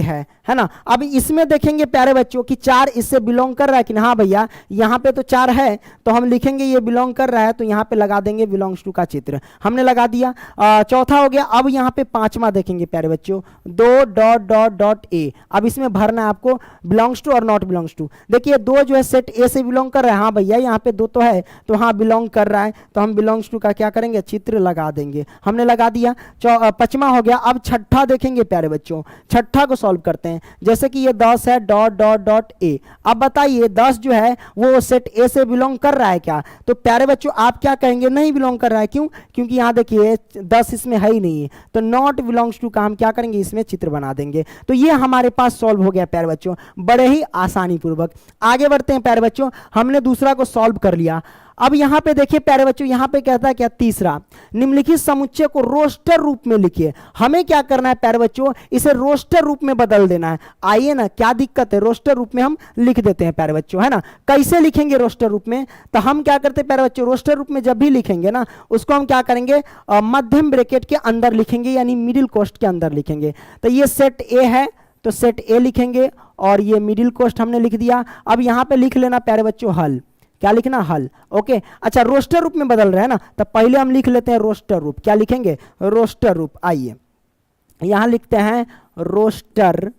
[SPEAKER 1] है ना। अब इसमें देखेंगे प्यारे बच्चों कि 4 इससे बिलोंग कर रहा है कि हाँ भैया, यहाँ पे तो 4 है, तो हम लिखेंगे ये बिलोंग कर रहा है, तो यहाँ पे लगा देंगे बिलोंग्स टू का चित्र, हमने लगा दिया। चौथा हो गया। अब यहाँ पे पांचवा देखेंगे प्यारे बच्चों, 2 डॉट डॉट डॉट ए। अब इसमें भरना है आपको बिलोंग्स टू और नॉट बिलोंग्स टू। देखिए 2 जो है सेट ए से बिलोंग कर रहा है, हाँ भैया यहाँ पे 2 तो है, तो हाँ बिलोंग कर रहा है, तो हम बिलोंग्स टू का क्या करेंगे, चित्र लगा देंगे, हमने लगा दिया। पांचवा हो गया। अब छठा देखेंगे प्यारे बच्चों, छठा को सॉल्व करते हैं। जैसे कि ये 10 है, डॉट डॉट डॉट ए। अब बताइए 10 जो है वो सेट ए से बिलोंग कर रहा है क्या? तो प्यारे बच्चों आप क्या कहेंगे, नहीं बिलोंग कर रहा है। क्यों? क्योंकि यहाँ देखिए 10 इसमें है ही नहीं है, तो नॉट बिलोंग्स टू का हम क्या करेंगे, इसमें चित्र बना देंगे। तो ये हमारे पास सॉल्व हो गया प्यारे बच्चों, बड़े ही आसानी पूर्वक। आगे बढ़ते हैं प्यारे बच्चों, हमने दूसरा को सॉल्व कर लिया। अब यहां पे देखिए प्यारे बच्चों, यहां पे कहता है क्या, तीसरा, निम्नलिखित समुच्चय को रोस्टर रूप में लिखिए। हमें क्या करना है प्यारे बच्चों, इसे रोस्टर रूप में बदल देना है। आइए ना, क्या दिक्कत है, रोस्टर रूप में हम लिख देते हैं प्यारे बच्चों, है ना। कैसे लिखेंगे रोस्टर रूप में? तो हम क्या करते हैं प्यारे बच्चों, रोस्टर रूप में जब भी लिखेंगे ना, उसको हम क्या करेंगे, मध्यम ब्रैकेट के अंदर लिखेंगे, यानी मिडिल कोष्ठ के अंदर लिखेंगे। तो ये सेट ए है, तो सेट ए लिखेंगे, और ये मिडिल कोष्ठ हमने लिख दिया। अब यहां पे लिख लेना प्यारे बच्चों हल, क्या लिखना, हल। ओके, अच्छा रोस्टर रूप में बदल रहे हैं ना, तो पहले हम लिख लेते हैं रोस्टर रूप। क्या लिखेंगे, रोस्टर रूप। आइए यहां लिखते हैं रोस्टर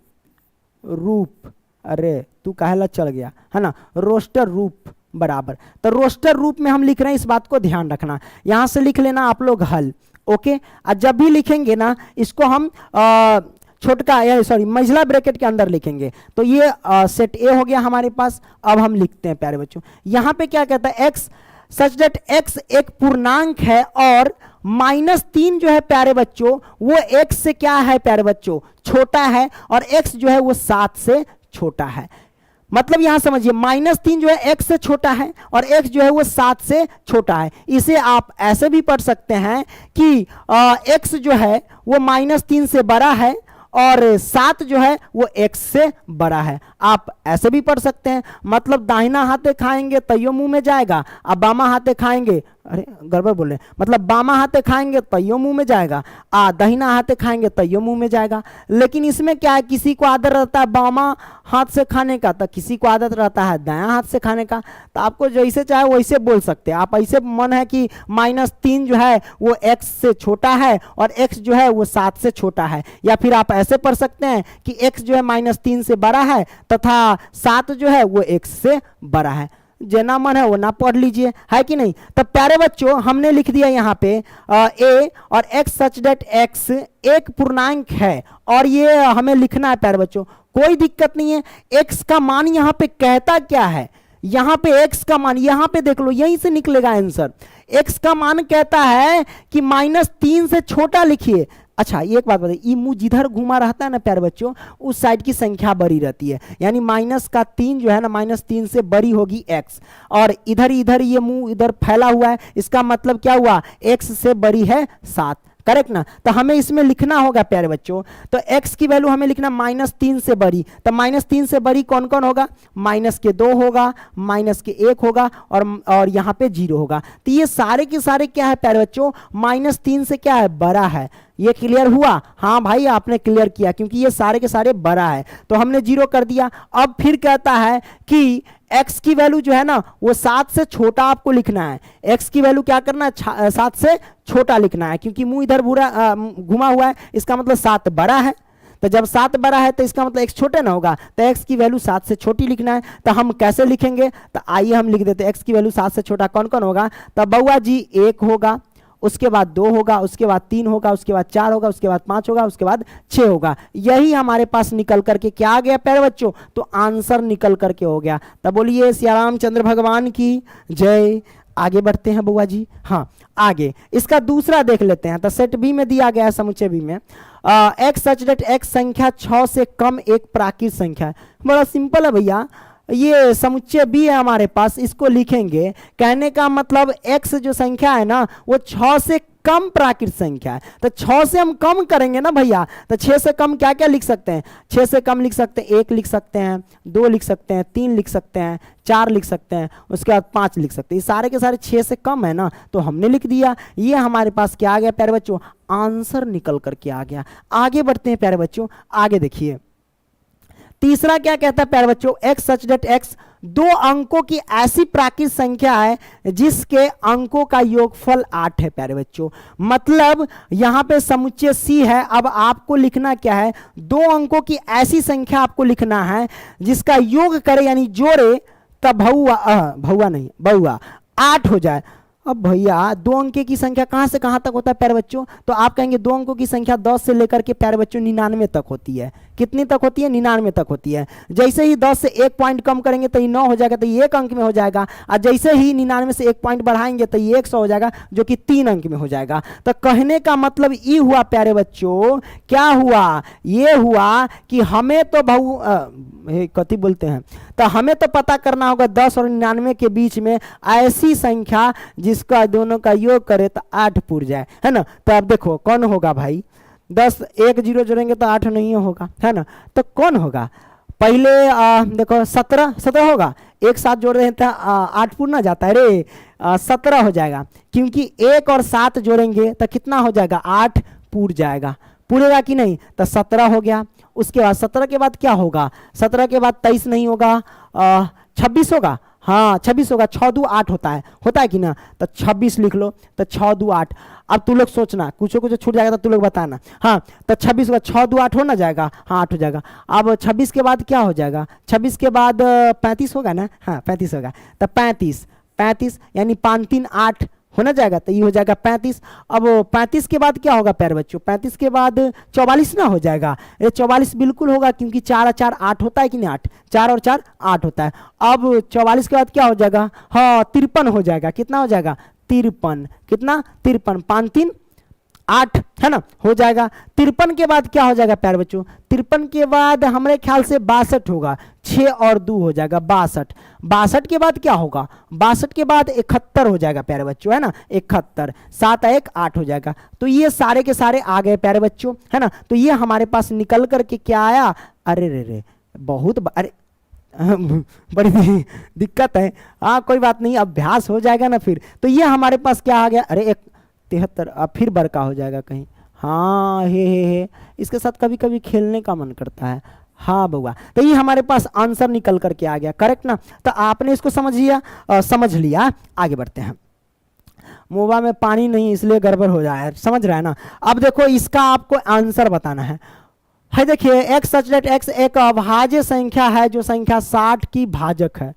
[SPEAKER 1] रूप। अरे तू काहेला चल गया, है ना, रोस्टर रूप बराबर। तो रोस्टर रूप में हम लिख रहे हैं, इस बात को ध्यान रखना। यहां से लिख लेना आप लोग हल। ओके, और जब भी लिखेंगे ना, इसको हम छोटका या सॉरी मंझला ब्रैकेट के अंदर लिखेंगे। तो ये सेट ए हो गया हमारे पास। अब हम लिखते हैं प्यारे बच्चों, यहां पे क्या कहता है, एक्स सच दैट एक्स एक पूर्णांक है और -3 जो है प्यारे बच्चों वो x से क्या है प्यारे बच्चों, छोटा है, और x जो है वो 7 से छोटा है। मतलब यहां समझिए -3 जो है x से छोटा है और x जो है वो 7 से छोटा है। इसे आप ऐसे भी पढ़ सकते हैं कि x जो है वो -3 से बड़ा है और 7 जो है वो x से बड़ा है। आप ऐसे भी पढ़ सकते हैं, मतलब दाहिना हाथे खाएंगे तैयो मुंह में जाएगा, अब बामा हाथे खाएंगे, अरे गड़बड़ बोले, मतलब बामा हाथे खाएंगे तैयो मुंह में जाएगा, दाहिना हाथे खाएंगे तैयो मुंह में जाएगा। लेकिन इसमें क्या है, किसी को आदत रहता है बामा हाथ से खाने का, तो किसी को आदत रहता है दायां हाथ से खाने का। तो आपको जैसे चाहे वैसे बोल सकते हैं। आप ऐसे मन है कि -3 जो है वो x से छोटा है और x जो है वो 7 से छोटा है, या फिर आप ऐसे पढ़ सकते हैं कि x जो है -3 से बड़ा है तथा 7 जो है वो x से बड़ा है। जना मन है वो ना पढ़ लीजिए, है कि नहीं। तब प्यारे बच्चों हमने लिख दिया यहाँ पे a और x सच दैट x एक पूर्णांक है, और ये हमें लिखना है प्यारे बच्चों, कोई दिक्कत नहीं है। x का मान यहाँ पे कहता क्या है, यहाँ पे x का मान यहाँ पे देख लो, यहीं से निकलेगा आंसर। x का मान कहता है कि -3 से छोटा लिखिए। अच्छा एक बात बताइए, ये मुंह जिधर घुमा रहता है ना प्यारे बच्चों, उस साइड की संख्या बड़ी रहती है, यानी -3 जो है ना, -3 से बड़ी होगी x, और इधर इधर ये मुंह इधर फैला हुआ है, इसका मतलब क्या हुआ, x से बड़ी है 7। करेक्ट ना। तो हमें इसमें लिखना होगा प्यारे बच्चों, तो x की वैल्यू हमें लिखना -3 से बड़ी। तो -3 से बड़ी कौन कौन होगा, -2 होगा, -1 होगा, और यहाँ पे 0 होगा। तो ये सारे के सारे क्या है प्यारे बच्चों, -3 से क्या है, बड़ा है। ये क्लियर हुआ? हाँ भाई आपने क्लियर किया, क्योंकि ये सारे के सारे बड़ा है, तो हमने 0 कर दिया। अब फिर कहता है कि x की वैल्यू जो है ना वो 7 से छोटा आपको लिखना है। x की वैल्यू क्या करना है, 7 से छोटा लिखना है, क्योंकि मुंह इधर घुमा हुआ है, इसका मतलब 7 बड़ा है। तो जब 7 बड़ा है तो इसका मतलब x छोटे ना होगा, तो x की वैल्यू 7 से छोटी लिखना है। तो हम कैसे लिखेंगे, तो आइए हम लिख देते हैं x की वैल्यू 7 से छोटा कौन कौन होगा। तो बउआ जी 1 होगा, उसके बाद 2 होगा, उसके बाद 3 होगा, उसके बाद 4 होगा, उसके बाद 5 होगा, उसके बाद 6 होगा। यही हमारे पास निकल करके क्या आ गया प्यारे बच्चों, तो आंसर निकल करके हो गया। तब बोलिए सिया रामचंद्र भगवान की जय। आगे बढ़ते हैं बुआ जी। हाँ आगे इसका दूसरा देख लेते हैं। तो सेट बी में दिया गया है, समुच्चय बी में एक्स सच दैट एक्स संख्या 6 से कम एक प्राकृत संख्या है। बड़ा सिंपल है भैया, ये समुच्चय बी है हमारे पास, इसको लिखेंगे। कहने का मतलब x जो संख्या है ना वो 6 से कम प्राकृत संख्या है। तो 6 से हम कम करेंगे ना भैया, तो 6 से कम क्या क्या लिख सकते हैं, 6 से कम लिख सकते हैं 1 लिख सकते हैं, 2 लिख सकते हैं, 3 लिख सकते हैं, 4 लिख सकते हैं, उसके बाद 5 लिख सकते हैं। ये सारे के सारे 6 से कम है ना, तो हमने लिख दिया। ये हमारे पास क्या आ गया प्यारे बच्चों, आंसर निकल करके आ गया। आगे बढ़ते हैं प्यारे बच्चों, आगे देखिए तीसरा क्या कहता है प्यारे बच्चों, एक्स सच दैट एक्स दो अंकों की ऐसी प्राकृत संख्या है जिसके अंकों का योगफल 8 है प्यारे बच्चों। मतलब यहां पे समुच्चय सी है। अब आपको लिखना क्या है, दो अंकों की ऐसी संख्या आपको लिखना है जिसका योग करे यानी जोड़े तब बहुआ 8 हो जाए। अब भैया दो अंक की संख्या कहां से कहां तक होता है प्यारे बच्चों, तो आप कहेंगे दो अंकों की संख्या 10 से लेकर के प्यारे बच्चों 99 तक होती है। कितनी तक होती है, 99 तक होती है। जैसे ही 10 से एक पॉइंट कम करेंगे तो ये 9 हो जाएगा, तो ये एक अंक में हो जाएगा। और जैसे ही 99 से एक पॉइंट बढ़ाएंगे तो ये 100 हो जाएगा, जो कि 3 अंक में हो जाएगा। तो कहने का मतलब ये हुआ प्यारे बच्चों, क्या हुआ, ये हुआ कि हमें तो कथी बोलते हैं, तो हमें तो पता करना होगा 10 और 99 के बीच में ऐसी संख्या जिसका दोनों का योग करे तो 8 पूर जाए, है ना। तो अब देखो कौन होगा भाई, 10 1 0 जोड़ेंगे तो 8 नहीं होगा, है ना। तो कौन होगा, पहले देखो 17 होगा, एक साथ जोड़ रहे हैं तो 8 पूर ना जाता है रे, 17 हो जाएगा। क्योंकि 1 और 7 जोड़ेंगे तो कितना हो जाएगा, 8 पूर जाएगा। पूरेगा कि नहीं, तो 17 हो गया। उसके बाद 17 के बाद क्या होगा, 17 के बाद 23 नहीं होगा, 26 होगा, हाँ 26 होगा। 6 2 8 होता है कि ना, तो 26 लिख लो, तो 6 2 8। अब तू लोग सोचना, कुछ छूट जाएगा तो तू लोग बताना। हाँ तो 26 होगा, 6 2 8 हो ना जाएगा, हाँ 8 हो जाएगा। अब 26 के बाद क्या हो जाएगा, 26 के बाद 35 होगा ना, हाँ 35 होगा। तो 35 यानी 5 3 8 होना जाएगा, तो ये हो जाएगा 35। अब 35 के बाद क्या होगा प्यारे बच्चों, 35 के बाद 44 ना हो जाएगा, ये 44 बिल्कुल होगा, क्योंकि 4 और 4 8 होता है कि नहीं, 8 4 और 4 8 होता है। अब 44 के बाद क्या हो जाएगा, हाँ 53 हो जाएगा। कितना हो जाएगा, 53, कितना 53, 5 3 8 है ना, हो जाएगा। 53 के बाद क्या हो जाएगा प्यारे बच्चों, 53 के बाद हमारे ख्याल से 62 होगा, 6 और 2 हो जाएगा 62। 62 के बाद क्या होगा, 62 के बाद 71 हो जाएगा प्यारे बच्चों, है ना, 71, 7 1 8 हो जाएगा। तो ये सारे के सारे आ गए प्यारे बच्चों, है ना। तो ये हमारे पास निकल करके क्या आया, अरे रे बहुत अरे बड़ी दिक्कत है, हाँ कोई बात नहीं, अभ्यास हो जाएगा ना फिर। तो ये हमारे पास क्या आ गया, अरे 73, अब फिर बड़का हो जाएगा कहीं, हाँ हे इसके साथ कभी कभी खेलने का मन करता है, हाँ बउआ। तो ये हमारे पास आंसर निकल करके आ गया, करेक्ट ना। तो आपने इसको समझ लिया, आगे बढ़ते हैं। मोबा में पानी नहीं इसलिए गड़बड़ हो जाए, समझ रहा है ना। अब देखो इसका आपको आंसर बताना है देखिए एक्स सच दैट एक्स एक अभाज्य संख्या है जो संख्या 60 की भाजक है।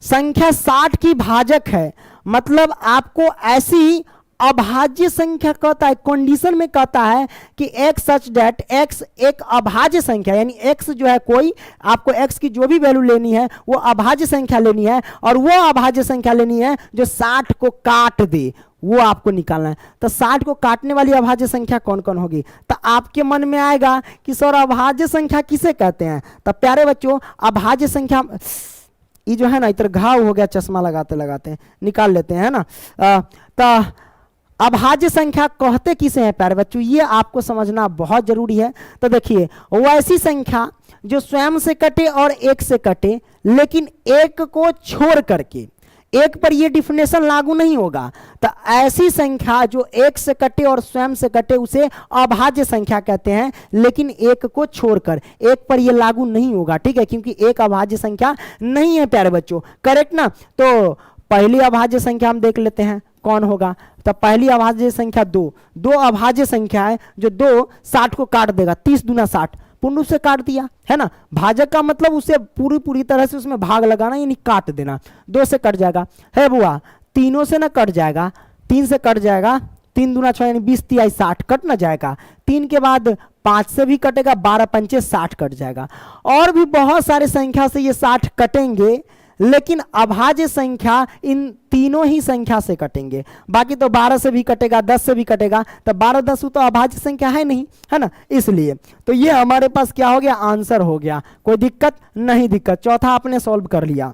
[SPEAKER 1] संख्या 60 की भाजक है मतलब आपको ऐसी अभाज्य संख्या कहता है, कंडीशन में कहता है कि x सच दैट x एक अभाज्य संख्या, यानी x जो है कोई, आपको x की जो भी वैल्यू लेनी है वो अभाज्य संख्या लेनी है, और वो अभाज्य संख्या लेनी है जो 60 को काट दे, वो आपको निकालना है। तो 60 को काटने वाली अभाज्य संख्या कौन कौन होगी, तो आपके मन में आएगा कि सर अभाज्य संख्या किसे कहते हैं। तो प्यारे बच्चों अभाज्य संख्या, ये जो है ना इधर घाव हो गया चश्मा लगाते लगाते, निकाल लेते हैं ना। तो अभाज्य संख्या कहते किसे हैं प्यारे बच्चों, ये आपको समझना बहुत जरूरी है। तो देखिए वो ऐसी संख्या जो स्वयं से कटे और एक से कटे, लेकिन एक को छोड़ करके, एक पर ये डिफिनेशन लागू नहीं होगा। तो ऐसी संख्या जो एक से कटे और स्वयं से कटे उसे अभाज्य संख्या कहते हैं, लेकिन एक को छोड़कर, एक पर ये लागू नहीं होगा, ठीक है, क्योंकि एक अभाज्य संख्या नहीं है प्यारे बच्चों, करेक्ट ना। तो पहली अभाज्य संख्या हम देख लेते हैं कौन होगा। तो पहली अभाज्य संख्या 2 अभाज्य संख्या है जो 2 60 को काट देगा, 30 दूना 60 पूर्ण रूप से काट दिया, है ना। भाजक का मतलब उसे पूरी तरह से उसमें भाग लगाना, यानी काट देना। 2 से कट जाएगा, है बुआ, तीनों से ना कट जाएगा, 3 से कट जाएगा, 3 दूना 6 यानी 20 3 60 कट ना जाएगा। 3 के बाद 5 से भी कटेगा, 12 पंचे 60 कट जाएगा। और भी बहुत सारे संख्या से ये 60 कटेंगे, लेकिन अभाज्य संख्या इन तीनों ही संख्या से कटेंगे। बाकी तो 12 से भी कटेगा, 10 से भी कटेगा, तो 12 10 तो अभाज्य संख्या है नहीं, है ना, इसलिए। तो ये हमारे पास क्या हो गया, आंसर हो गया, कोई दिक्कत नहीं, दिक्कत चौथा आपने सॉल्व कर लिया।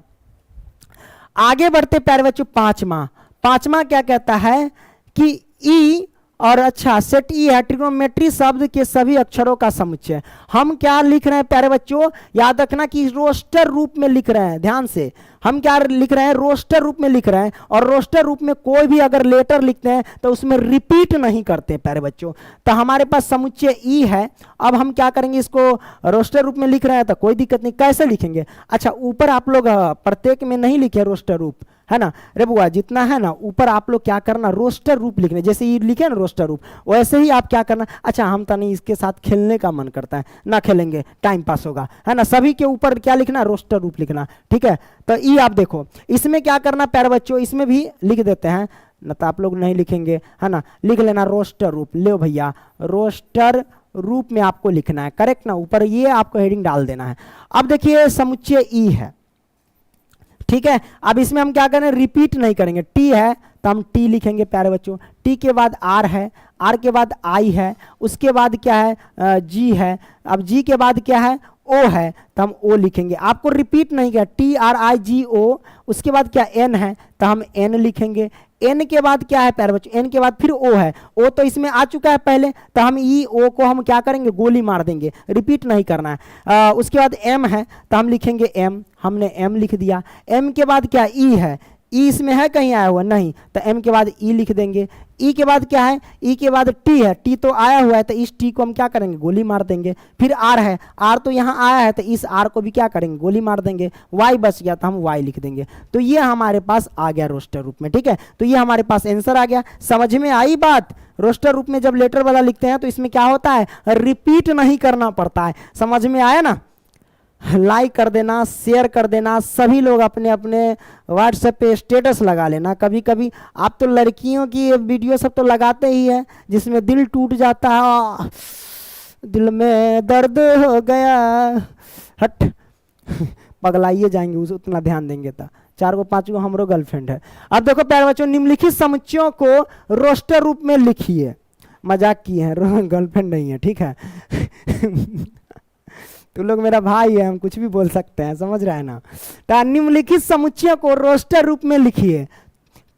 [SPEAKER 1] आगे बढ़ते प्यारे बच्चों पांचवा क्या कहता है कि ई और अच्छा सेट ई है ट्रिग्नोमेट्री शब्द के सभी अक्षरों का समुच्चय। हम क्या लिख रहे हैं प्यारे बच्चों, याद रखना कि रोस्टर रूप में लिख रहे हैं, ध्यान से हम क्या लिख रहे हैं, रोस्टर रूप में लिख रहे हैं। और रोस्टर रूप में कोई भी अगर लेटर लिखते हैं तो उसमें रिपीट नहीं करते प्यारे बच्चों। तो हमारे पास समुच्चय ई है। अब हम क्या करेंगे, इसको रोस्टर रूप में लिख रहे हैं तो कोई दिक्कत नहीं, कैसे लिखेंगे। अच्छा ऊपर आप लोग प्रत्येक में नहीं लिखे रोस्टर रूप, है ना रे बुआ, जितना है ना ऊपर आप लोग क्या करना, रोस्टर रूप लिखने, जैसे ये लिखे ना रोस्टर रूप, वैसे ही आप क्या करना। अच्छा हम तो नहीं, इसके साथ खेलने का मन करता है, ना खेलेंगे, टाइम पास होगा, है ना। सभी के ऊपर क्या लिखना, रोस्टर रूप लिखना, ठीक है। तो ये आप देखो इसमें क्या करना प्यारे बच्चों, इसमें भी लिख देते हैं ना, तो आप लोग नहीं लिखेंगे, है ना, लिख लेना रोस्टर रूप। ले भैया रोस्टर रूप में आपको लिखना है, करेक्ट ना, ऊपर ये आपको हेडिंग डाल देना है। अब देखिए समुच्चय ई है, ठीक है। अब इसमें हम क्या करें, रिपीट नहीं करेंगे। टी है तो हम टी लिखेंगे प्यारे बच्चों, टी के बाद आर है, आर के बाद आई है, उसके बाद क्या है जी है, अब जी के बाद क्या है ओ है, तो हम ओ लिखेंगे। आपको रिपीट नहीं किया, टी आर आई जी ओ, उसके बाद क्या एन है तो हम एन लिखेंगे। एन के बाद क्या है प्यारे बच्चों, एन के बाद फिर ओ है, ओ तो इसमें आ चुका है पहले, तो हम ई ओ को हम क्या करेंगे, गोली मार देंगे, रिपीट नहीं करना है। उसके बाद एम है तो हम लिखेंगे एम, हमने एम लिख दिया। एम के बाद क्या ई है, ई इसमें है कहीं आया हुआ नहीं, तो एम के बाद ई लिख देंगे। ई के बाद क्या है, ई के बाद टी है, टी तो आया हुआ है तो इस टी को हम क्या करेंगे, गोली मार देंगे। फिर आर है, आर तो यहाँ आया है तो इस आर को भी क्या करेंगे, गोली मार देंगे। वाई बच गया तो हम वाई लिख देंगे। तो ये हमारे पास आ गया रोस्टर रूप में, ठीक है। तो ये हमारे पास आंसर आ गया। समझ में आई बात। रोस्टर रूप में जब लेटर वाला लिखते हैं तो इसमें क्या होता है, रिपीट नहीं करना पड़ता है। समझ में आया ना। लाइक कर देना, शेयर कर देना, सभी लोग अपने अपने व्हाट्सएप पे स्टेटस लगा लेना। कभी कभी आप तो लड़कियों की वीडियो सब तो लगाते ही है जिसमें दिल टूट जाता है, दिल में दर्द हो गया, हट पगलाइए जाएंगे उस उतना ध्यान देंगे तो। 4 को 5 को हमरो गर्लफ्रेंड है। अब देखो प्यारे बच्चों, निम्नलिखित समुच्चयों को रोस्टर रूप में लिखिए। मजाक किए हैं, गर्लफ्रेंड नहीं है, ठीक है तू लोग मेरा भाई है, हम कुछ भी बोल सकते हैं, समझ रहा है ना। तो निम्नलिखित समुच्चय को रोस्टर रूप में लिखिए।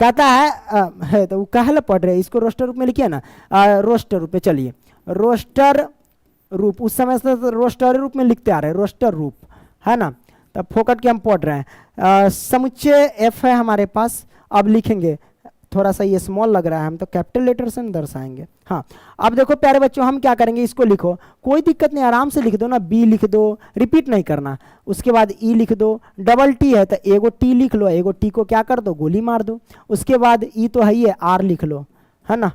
[SPEAKER 1] कहता है तो वो कहला पढ़ रहे, इसको रोस्टर रूप में लिखिए ना। रोस्टर रूप में चलिए, रोस्टर रूप उस समय से तो रोस्टर रूप में लिखते आ रहे हैं, रोस्टर रूप, है ना। तब फोकट के हम पढ़ रहे हैं। समुच्चय एफ है हमारे पास। अब लिखेंगे, थोड़ा सा ये स्मॉल लग रहा है, हम तो कैपिटल लेटर से दर्शाएंगे। हाँ अब देखो प्यारे बच्चों, हम क्या करेंगे, इसको लिखो, कोई दिक्कत नहीं, आराम से लिख दो ना। बी लिख दो, रिपीट नहीं करना। उसके बाद ई लिख दो, डबल टी है तो एगो टी लिख लो, एगो टी को क्या कर दो, गोली मार दो। उसके बाद ई तो है ही है, आर लिख लो, है ना,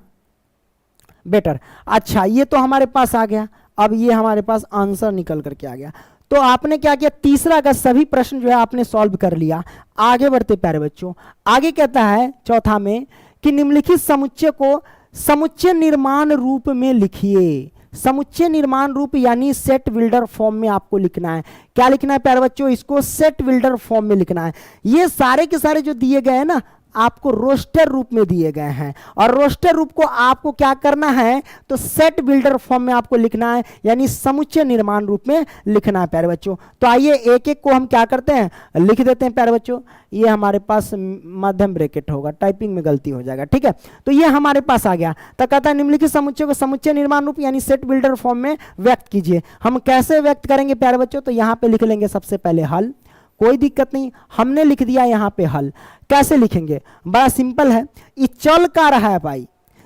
[SPEAKER 1] बेटर। अच्छा ये तो हमारे पास आ गया। अब ये हमारे पास आंसर निकल करके आ गया। तो आपने क्या किया, तीसरा का सभी प्रश्न जो है आपने सॉल्व कर लिया। आगे बढ़ते प्यारे बच्चों, आगे कहता है चौथा में कि निम्नलिखित समुच्चय को समुच्चय निर्माण रूप में लिखिए। समुच्चय निर्माण रूप यानी सेट बिल्डर फॉर्म में आपको लिखना है। क्या लिखना है प्यारे बच्चों, इसको सेट बिल्डर फॉर्म में लिखना है। ये सारे के सारे जो दिए गए हैं ना, आपको रोस्टर रूप में दिए गए हैं, और रोस्टर रूप को आपको क्या करना है, तो सेट बिल्डर फॉर्म में आपको लिखना है, यानी समुच्चय निर्माण रूप में लिखना है प्यारे बच्चों। तो आइए एक एक को हम क्या करते हैं, लिख देते हैं प्यारे बच्चों। ये हमारे पास मध्यम ब्रैकेट होगा, टाइपिंग में गलती हो जाएगा, ठीक है। तो ये हमारे पास आ गया। तो कहता है निम्नलिखित समुच्चय को समुच्चय निर्माण रूप यानी सेट बिल्डर फॉर्म में व्यक्त कीजिए। हम कैसे व्यक्त करेंगे प्यारे बच्चों, तो यहाँ पे लिख लेंगे सबसे पहले हल, कोई दिक्कत नहीं, हमने लिख दिया यहाँ पे हल। कैसे लिखेंगे, बड़ा सिंपल है। ये चल का रहा है भाई,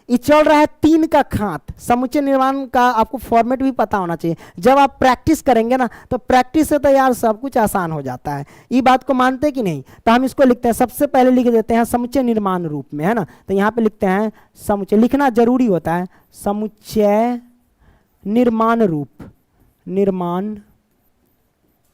[SPEAKER 1] ये चल रहा है 3 का खात। समुच्चय निर्माण का आपको फॉर्मेट भी पता होना चाहिए। जब आप प्रैक्टिस करेंगे ना, तो प्रैक्टिस से तो यार सब कुछ आसान हो जाता है। ये बात को मानते कि नहीं। तो हम इसको लिखते हैं, सबसे पहले लिख देते हैं समुच्चय निर्माण रूप में, है ना। तो यहाँ पे लिखते हैं समुच्चय, लिखना जरूरी होता है, समुच्चय निर्माण रूप, निर्माण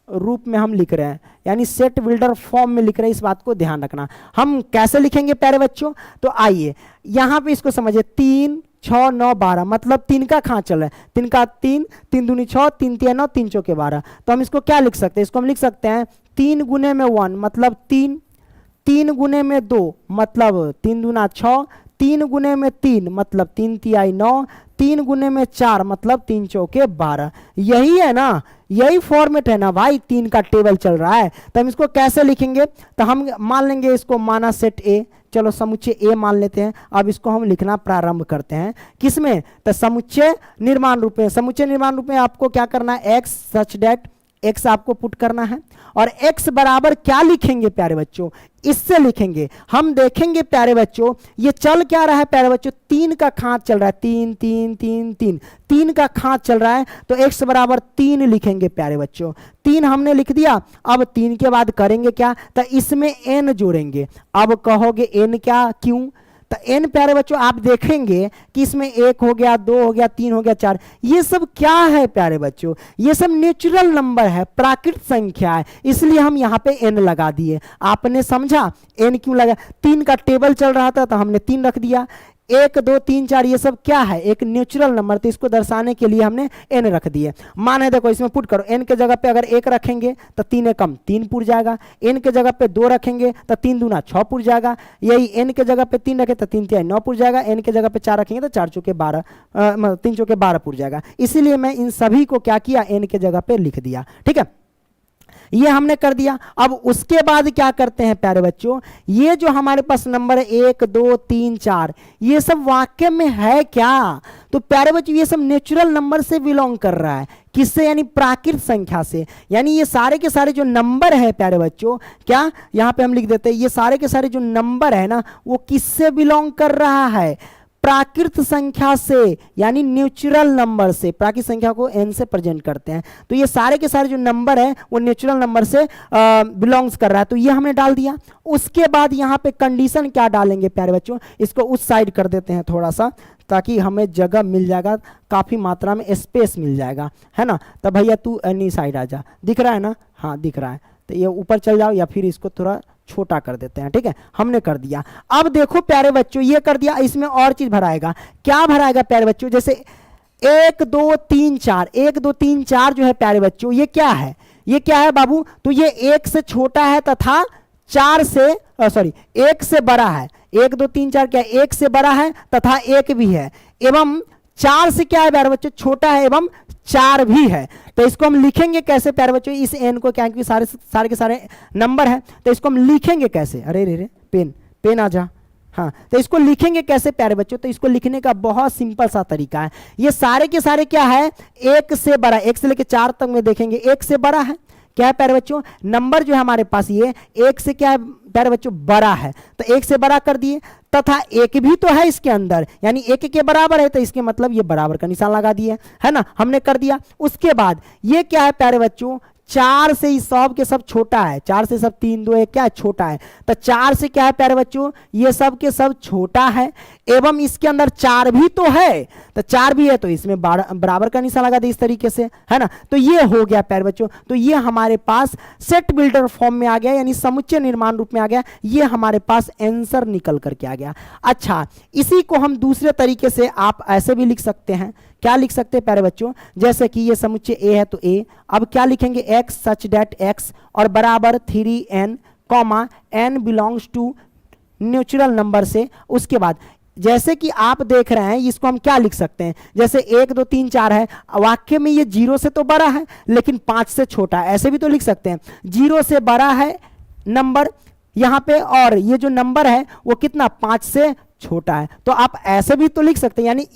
[SPEAKER 1] रूप में हम लिख रहे हैं, यानी सेट बिल्डर फॉर्म में लिख रहे हैं। इस बात को ध्यान रखना। हम कैसे लिखेंगे प्यारे बच्चों, तो आइए यहां पे इसको समझिए। 3 6 9 12 मतलब 3 का खां चल रहा है। 3 का 3, 3 दूनी 6, 3 तिया 9, 3 चौके 12। तो हम इसको क्या लिख सकते हैं, इसको हम लिख सकते हैं 3 गुने में 1 मतलब 3, 3 गुने में 2 मतलब 3 दूना 6, 3 गुने में 3 मतलब 3 तिहाई 9, 3 गुने में 4 मतलब 3 चौके 12। यही है ना, यही फॉर्मेट है ना भाई, 3 का टेबल चल रहा है। तो हम इसको कैसे लिखेंगे, तो हम मान लेंगे इसको माना सेट ए, चलो समुच्चय ए मान लेते हैं। अब इसको हम लिखना प्रारंभ करते हैं किसमें, तो समुच्चय निर्माण रूप में। समुच्चय निर्माण रूप में आपको क्या करना है, एक्स सच डेट एक्स आपको पुट करना है, और एक्स बराबर क्या लिखेंगे प्यारे बच्चों, इससे लिखेंगे। हम देखेंगे प्यारे बच्चों ये चल क्या रहा है प्यारे बच्चों, 3 का खांच चल रहा है, 3 3 3 3 3 का खांच चल रहा है, तो एक्स बराबर 3 लिखेंगे प्यारे बच्चों। 3 हमने लिख दिया। अब 3 के बाद करेंगे क्या, तो इसमें n जोड़ेंगे। अब कहोगे n क्या, क्यों, तो n प्यारे बच्चों आप देखेंगे कि इसमें 1 हो गया, 2 हो गया, 3 हो गया, 4, ये सब क्या है प्यारे बच्चों, ये सब नेचुरल नंबर है, प्राकृतिक संख्या है, इसलिए हम यहाँ पे n लगा दिए। आपने समझा n क्यों लगा, 3 का टेबल चल रहा था तो हमने 3 रख दिया। 1 2 3 4 ये सब क्या है, एक नेचुरल नंबर, तो इसको दर्शाने के लिए हमने n रख दिए। माने देखो इसमें पुट करो, n के जगह पे अगर 1 रखेंगे तो 3 एकम 3 पुट जाएगा, n के जगह पे 2 रखेंगे तो 3 दूना 6 पुट जाएगा, यही n के जगह पे 3 रखे तो 3 तिहाई 9 पुट जाएगा, n के जगह पे 4 रखेंगे तो 4 चौके 12 3 चौके 12 पुट जाएगा। इसीलिए मैं इन सभी को क्या किया, n के जगह पे लिख दिया। ठीक है, ये हमने कर दिया। अब उसके बाद क्या करते हैं प्यारे बच्चों, ये जो हमारे पास नंबर है 1 2 3 4 ये सब वाक्य में है क्या, तो प्यारे बच्चों ये सब नेचुरल नंबर से बिलोंग कर रहा है, किससे, यानी प्राकृतिक संख्या से। यानी ये सारे के सारे जो नंबर है प्यारे बच्चों, क्या यहाँ पे हम लिख देते हैं, ये सारे के सारे जो नंबर है ना वो किससे बिलोंग कर रहा है, प्राकृत संख्या से, यानी नेचुरल नंबर से। प्राकृत संख्या को n से प्रेजेंट करते हैं, तो ये सारे के सारे जो नंबर है वो नेचुरल नंबर से बिलोंग्स कर रहा है, तो ये हमने डाल दिया। उसके बाद यहाँ पे कंडीशन क्या डालेंगे प्यारे बच्चों, इसको उस साइड कर देते हैं थोड़ा सा, ताकि हमें जगह मिल जाएगा, काफ़ी मात्रा में स्पेस मिल जाएगा, है ना। तो भैया तू एनी साइड आ जा, दिख रहा है ना, हाँ दिख रहा है, तो ये ऊपर चल जाओ या फिर इसको थोड़ा छोटा कर देते हैं। ठीक है, हमने कर दिया। अब देखो प्यारे बच्चों ये कर दिया, इसमें और चीज भराएगा, क्या भराएगा प्यारे बच्चों, जैसे 1 2 3 4 1 2 3 4 जो है प्यारे बच्चों ये क्या है, ये क्या है बाबू, तो ये 1 से छोटा है तथा 4 से 1 से बड़ा है। 1 2 3 4 क्या है, 1 से बड़ा है तथा 1 भी है, एवं 4 से क्या है प्यारे बच्चों, छोटा है एवं 4 भी है। तो इसको हम लिखेंगे कैसे प्यारे बच्चों, इस n को, क्या कि सारे के सारे नंबर है, तो इसको हम लिखेंगे कैसे, अरे रे रे पेन आ जा, हाँ, तो इसको लिखेंगे कैसे प्यारे बच्चों, तो इसको लिखने का बहुत सिंपल सा तरीका है। ये सारे के सारे क्या है, 1 से बड़ा, 1 से लेकर 4 तक में देखेंगे 1 से बड़ा है, क्या है प्यारे बच्चों, नंबर जो है हमारे पास ये 1 से क्या है प्यारे बच्चों, बड़ा है, तो 1 से बड़ा कर दिए, तथा 1 भी तो है इसके अंदर, यानी 1 के बराबर है, तो इसके मतलब ये बराबर का निशान लगा दिए, है ना, हमने कर दिया। उसके बाद ये क्या है प्यारे बच्चों, 4 से ही सब के सब छोटा है, 4 से सब 3 2 1 क्या है, छोटा है, तो 4 से क्या है प्यारे बच्चों, ये सब के सब छोटा है, एवं इसके अंदर 4 भी तो है, तो 4 भी है, तो इसमें बराबर का निशान लगा दे इस तरीके से, है ना। तो ये हो गया प्यारे बच्चों, तो ये हमारे पास सेट बिल्डर फॉर्म में आ गया, यानी समुच्चय निर्माण रूप में आ गया, ये हमारे पास आंसर निकल करके आ गया। अच्छा, इसी को हम दूसरे तरीके से आप ऐसे भी लिख सकते हैं, क्या लिख सकते हैं प्यारे बच्चों, जैसे कि ये समुच्चय ए है तो ए, अब क्या लिखेंगे, x सच डेट x और बराबर 3n comma n belongs to natural number से। उसके बाद जैसे कि आप देख रहे हैं इसको हम क्या लिख सकते हैं, जैसे 1 2 3 4 है, वाक्य में ये 0 से तो बड़ा है लेकिन 5 से छोटा है, ऐसे भी तो लिख सकते हैं, 0 से बड़ा है नंबर यहाँ पे, और ये जो नंबर है वो कितना, 5 से छोटा है, तो आप ऐसे भी तो लिख सकते हैं, यानी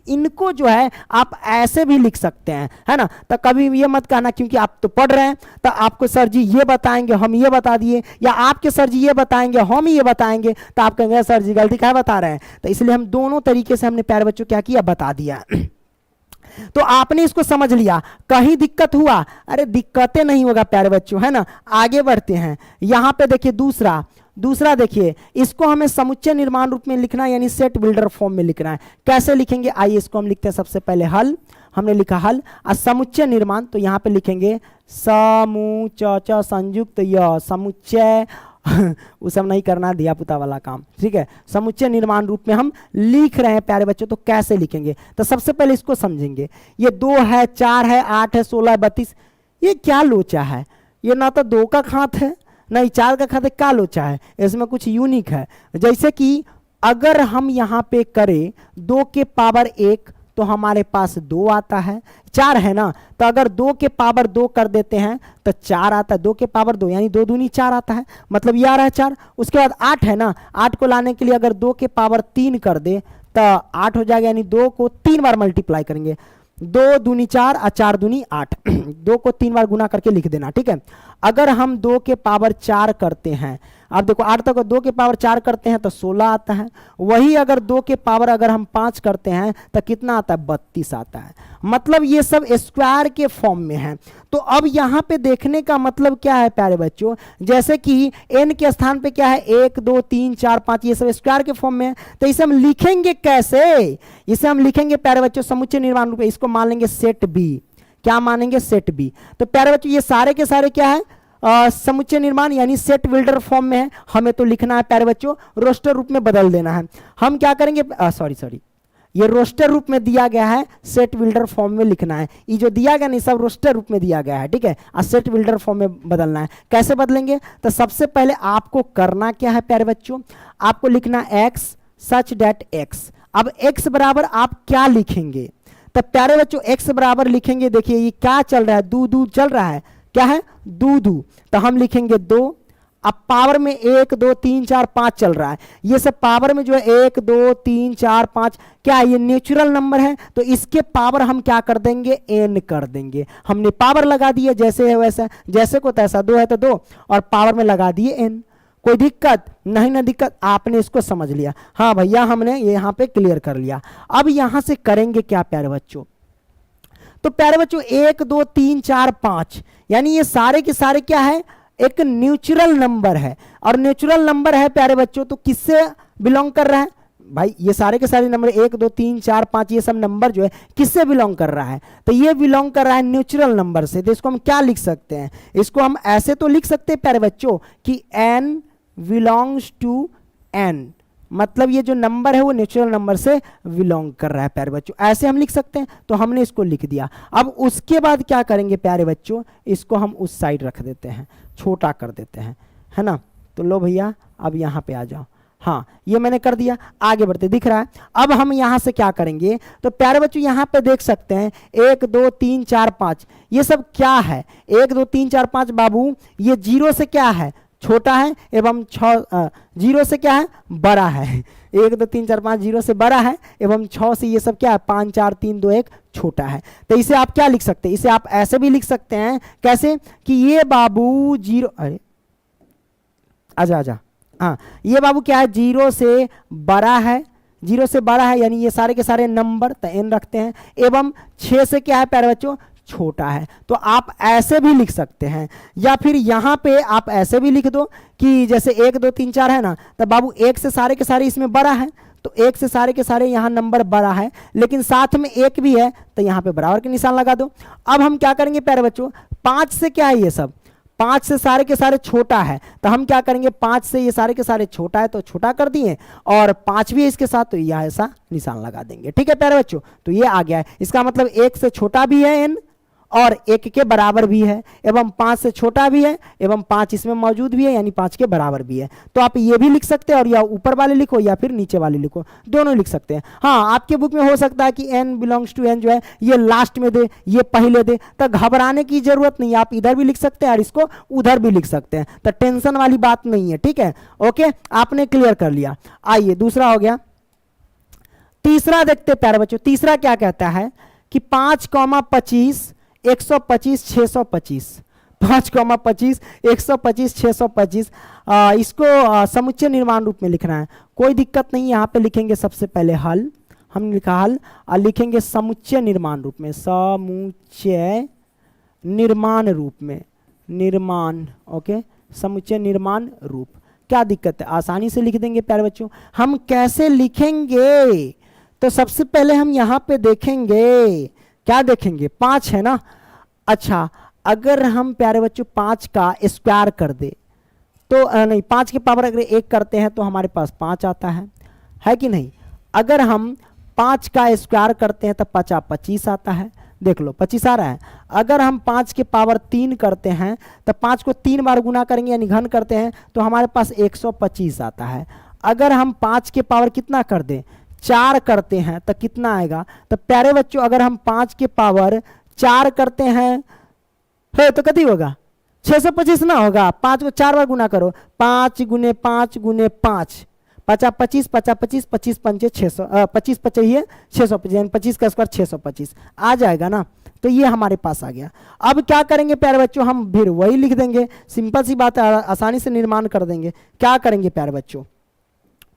[SPEAKER 1] इनको जो है आप ऐसे भी लिख सकते हैं, है ना। तो कभी ये मत कहना क्योंकि आप तो पढ़ रहे हैं तो आपको सर जी ये बताएंगे हम ये बता दिए, या आपके सर जी ये बताएंगे हम ये बताएंगे, तो आप कहेंगे सर जी गलती क्या बता रहे हैं, तो इसलिए हम दोनों तरीके से हमने प्यारे बच्चों क्या किया, बता दिया। तो आपने इसको समझ लिया, कहीं दिक्कत हुआ, अरे दिक्कतें नहीं होगा प्यारे बच्चों, है ना। आगे बढ़ते हैं, यहां पे देखिए दूसरा देखिए, इसको हमें समुच्चय निर्माण रूप में लिखना है, यानी सेट बिल्डर फॉर्म में लिखना है। कैसे लिखेंगे, आइए इसको हम लिखते हैं। सबसे पहले हल, हमने लिखा हल, और समुच्चय निर्माण, तो यहाँ पे लिखेंगे समूच संयुक्त य समुच्चय वो सब नहीं करना, दिया पुता वाला काम, ठीक है। समुच्चय निर्माण रूप में हम लिख रहे हैं प्यारे बच्चों, तो कैसे लिखेंगे, तो सबसे पहले इसको समझेंगे। ये 2 है, 4 है, 8 है, 16 है, 32, ये क्या लोचा है, ये ना तो 2 का खात है नहीं 4 का खाते, क्या लोचा है, इसमें कुछ यूनिक है। जैसे कि अगर हम यहाँ पे करें 2 के पावर 1 तो हमारे पास 2 आता है, 4 है ना, तो अगर 2 के पावर 2 कर देते हैं तो 4 आता है, 2 के पावर 2 यानी 2 दूनी 4 आता है, मतलब ये आ रहा है 4। उसके बाद 8 है ना, 8 को लाने के लिए अगर 2 के पावर 3 कर दे तो 8 हो जाएगा, यानी 2 को 3 बार मल्टीप्लाई करेंगे, 2 दूनी 4 और 4 दूनी 8, 2 को 3 बार गुना करके लिख देना, ठीक है। अगर हम 2 के पावर 4 करते हैं, अब देखो 8 तक 2 के पावर 4 करते हैं तो 16 आता है, वही अगर 2 के पावर अगर हम 5 करते हैं तो कितना आता है, 32 आता है। मतलब ये सब स्क्वायर के फॉर्म में है। तो अब यहाँ पे देखने का मतलब क्या है प्यारे बच्चों, जैसे कि n के स्थान पे क्या है, 1 2 3 4 5, ये सब स्क्वायर के फॉर्म में है, तो इसे हम लिखेंगे कैसे, इसे हम लिखेंगे प्यारे बच्चों समुच्चय निर्माण रूप में, इसको मान लेंगे सेट बी। क्या मानेंगे, सेट बी। तो प्यारे बच्चों ये सारे के सारे क्या है, समुच्चय निर्माण यानी सेट बिल्डर फॉर्म में है। हमें तो लिखना है प्यारे बच्चों, रोस्टर रूप में बदल देना है। हम क्या करेंगे, सॉरी ये रोस्टर रूप में दिया गया है, सेट बिल्डर फॉर्म में लिखना है। ये जो दिया गया नहीं सब रोस्टर रूप में दिया गया है, ठीक है, और सेट बिल्डर फॉर्म में बदलना है। कैसे बदलेंगे, तो सबसे पहले आपको करना क्या है प्यारे बच्चों, आपको लिखना x सच डेट x। अब x बराबर आप क्या लिखेंगे, तो प्यारे बच्चों x बराबर लिखेंगे, देखिए ये क्या चल रहा है, दू चल रहा है, क्या है, दू, तो हम लिखेंगे 2। अब पावर में 1 2 3 4 5 चल रहा है, ये सब पावर में जो है 1 2 3 4 5 क्या है, ये नेचुरल नंबर है, तो इसके पावर हम क्या कर देंगे, n कर देंगे। हमने पावर लगा दिए जैसे है वैसा, जैसे को तैसा, 2 है तो 2 और पावर में लगा दिए n। कोई दिक्कत नहीं ना, दिक्कत, आपने इसको समझ लिया, हाँ भैया हमने ये यहाँ पे क्लियर कर लिया। अब यहां से करेंगे क्या प्यारे बच्चों, तो प्यारे बच्चों 1 2 3 4 5 यानी ये सारे के सारे क्या है, एक नेचुरल नंबर है, और नेचुरल नंबर है प्यारे बच्चों तो किससे बिलोंग कर रहा है भाई, ये सारे के सारे नंबर 1 2 3 4 5 ये सब नंबर जो है किससे बिलोंग कर रहा है, तो ये बिलोंग कर रहा है नेचुरल नंबर से। तो इसको हम क्या लिख सकते हैं, इसको हम ऐसे तो लिख सकते हैं प्यारे बच्चों कि n बिलोंग्स टू n, मतलब ये जो नंबर है वो नेचुरल नंबर से बिलोंग कर रहा है प्यारे बच्चों, ऐसे हम लिख सकते हैं। तो हमने इसको लिख दिया। अब उसके बाद क्या करेंगे प्यारे बच्चों, इसको हम उस साइड रख देते हैं, छोटा कर देते हैं, है ना। तो लो भैया अब यहाँ पे आ जाओ, हाँ ये मैंने कर दिया, आगे बढ़ते, दिख रहा है। अब हम यहाँ से क्या करेंगे, तो प्यारे बच्चों यहाँ पे देख सकते हैं 1 2 3 4 5 ये सब क्या है, 1 2 3 4 5 बाबू ये 0 से क्या है, छोटा है, एवं 0 से क्या है, बड़ा है। 1 2 3 4 5 0 से बड़ा है, एवं 6 से ये सब क्या है, 5 4 3 2 1 छोटा है। तो इसे आप क्या लिख सकते हैं, इसे आप ऐसे भी लिख सकते हैं, कैसे कि ये बाबू 0, अरे आजा, हाँ ये बाबू क्या है, 0 से बड़ा है, 0 से बड़ा है यानी ये सारे के सारे नंबर तो n रखते हैं, एवं 6 से क्या है प्यारे बच्चों, छोटा है। तो आप ऐसे भी लिख सकते हैं, या फिर यहाँ पे आप ऐसे भी लिख दो कि जैसे 1 2 3 4 है ना, तो बाबू 1 से सारे के सारे इसमें बड़ा है, तो 1 से सारे के सारे यहाँ नंबर बड़ा है, लेकिन साथ में 1 भी है, तो यहाँ पे बराबर के निशान लगा दो। अब हम क्या करेंगे प्यारे बच्चों, 5 से क्या है, ये सब 5 से सारे के सारे छोटा है, तो हम क्या करेंगे, 5 से ये सारे के सारे छोटा है तो छोटा कर दिए, और 5 भी है इसके साथ, तो यह ऐसा निशान लगा देंगे। ठीक है प्यारे बच्चों, तो ये आ गया है, इसका मतलब 1 से छोटा भी है n और 1 के बराबर भी है, एवं 5 से छोटा भी है, एवं 5 इसमें मौजूद भी है यानी 5 के बराबर भी है। तो आप ये भी लिख सकते हैं, और या ऊपर वाले लिखो या फिर नीचे वाले लिखो, दोनों लिख सकते हैं। हाँ आपके बुक में हो सकता है कि n बिलोंग्स टू n जो है ये लास्ट में दे, ये पहले दे, तो घबराने की जरूरत नहीं, आप इधर भी लिख सकते हैं और इसको उधर भी लिख सकते हैं, तो टेंशन वाली बात नहीं है। ठीक है, ओके, आपने क्लियर कर लिया। आइए दूसरा हो गया, तीसरा देखते प्यारे बच्चों। तीसरा क्या कहता है कि 5,25 125 625, 5,25 125 625 इसको समुच्चय निर्माण रूप में लिखना है। कोई दिक्कत नहीं, यहाँ पे लिखेंगे सबसे पहले हल, हमने लिखा हल, और लिखेंगे समुच्चय निर्माण रूप में, समुच्चय निर्माण रूप में, निर्माण, ओके, समुच्चय निर्माण रूप। क्या दिक्कत है, आसानी से लिख देंगे प्यारे बच्चों। हम कैसे लिखेंगे, तो सबसे पहले हम यहाँ पे देखेंगे, क्या देखेंगे, 5 है ना। अच्छा, अगर हम प्यारे बच्चों 5 का स्क्वायर कर दे तो नहीं, 5 के पावर अगर 1 करते हैं तो हमारे पास 5 आता है कि नहीं। अगर हम 5 का स्क्वायर करते हैं तो 5 25 आता है, देख लो 25 आ रहा है। अगर हम 5 के पावर 3 करते हैं तो 5 को 3 बार गुना करेंगे यानी घन करते हैं तो हमारे पास 125 आता है। अगर हम 5 के पावर कितना कर दें, 4 करते हैं तो कितना आएगा? तो प्यारे बच्चों अगर हम 5 के पावर 4 करते हैं तो कितनी होगा? 625 ना होगा। 5 को 4 बार गुना करो, 5 गुने 5 गुने 5, 50 25 50 25 25 पंचे 600, 25 पचहिए 625, यानी 25 का स्क्वायर 625 आ जाएगा ना। तो ये हमारे पास आ गया। अब क्या करेंगे प्यारे बच्चों, हम फिर वही लिख देंगे, सिंपल सी बात है, आसानी से निर्माण कर देंगे। क्या करेंगे प्यारे बच्चों?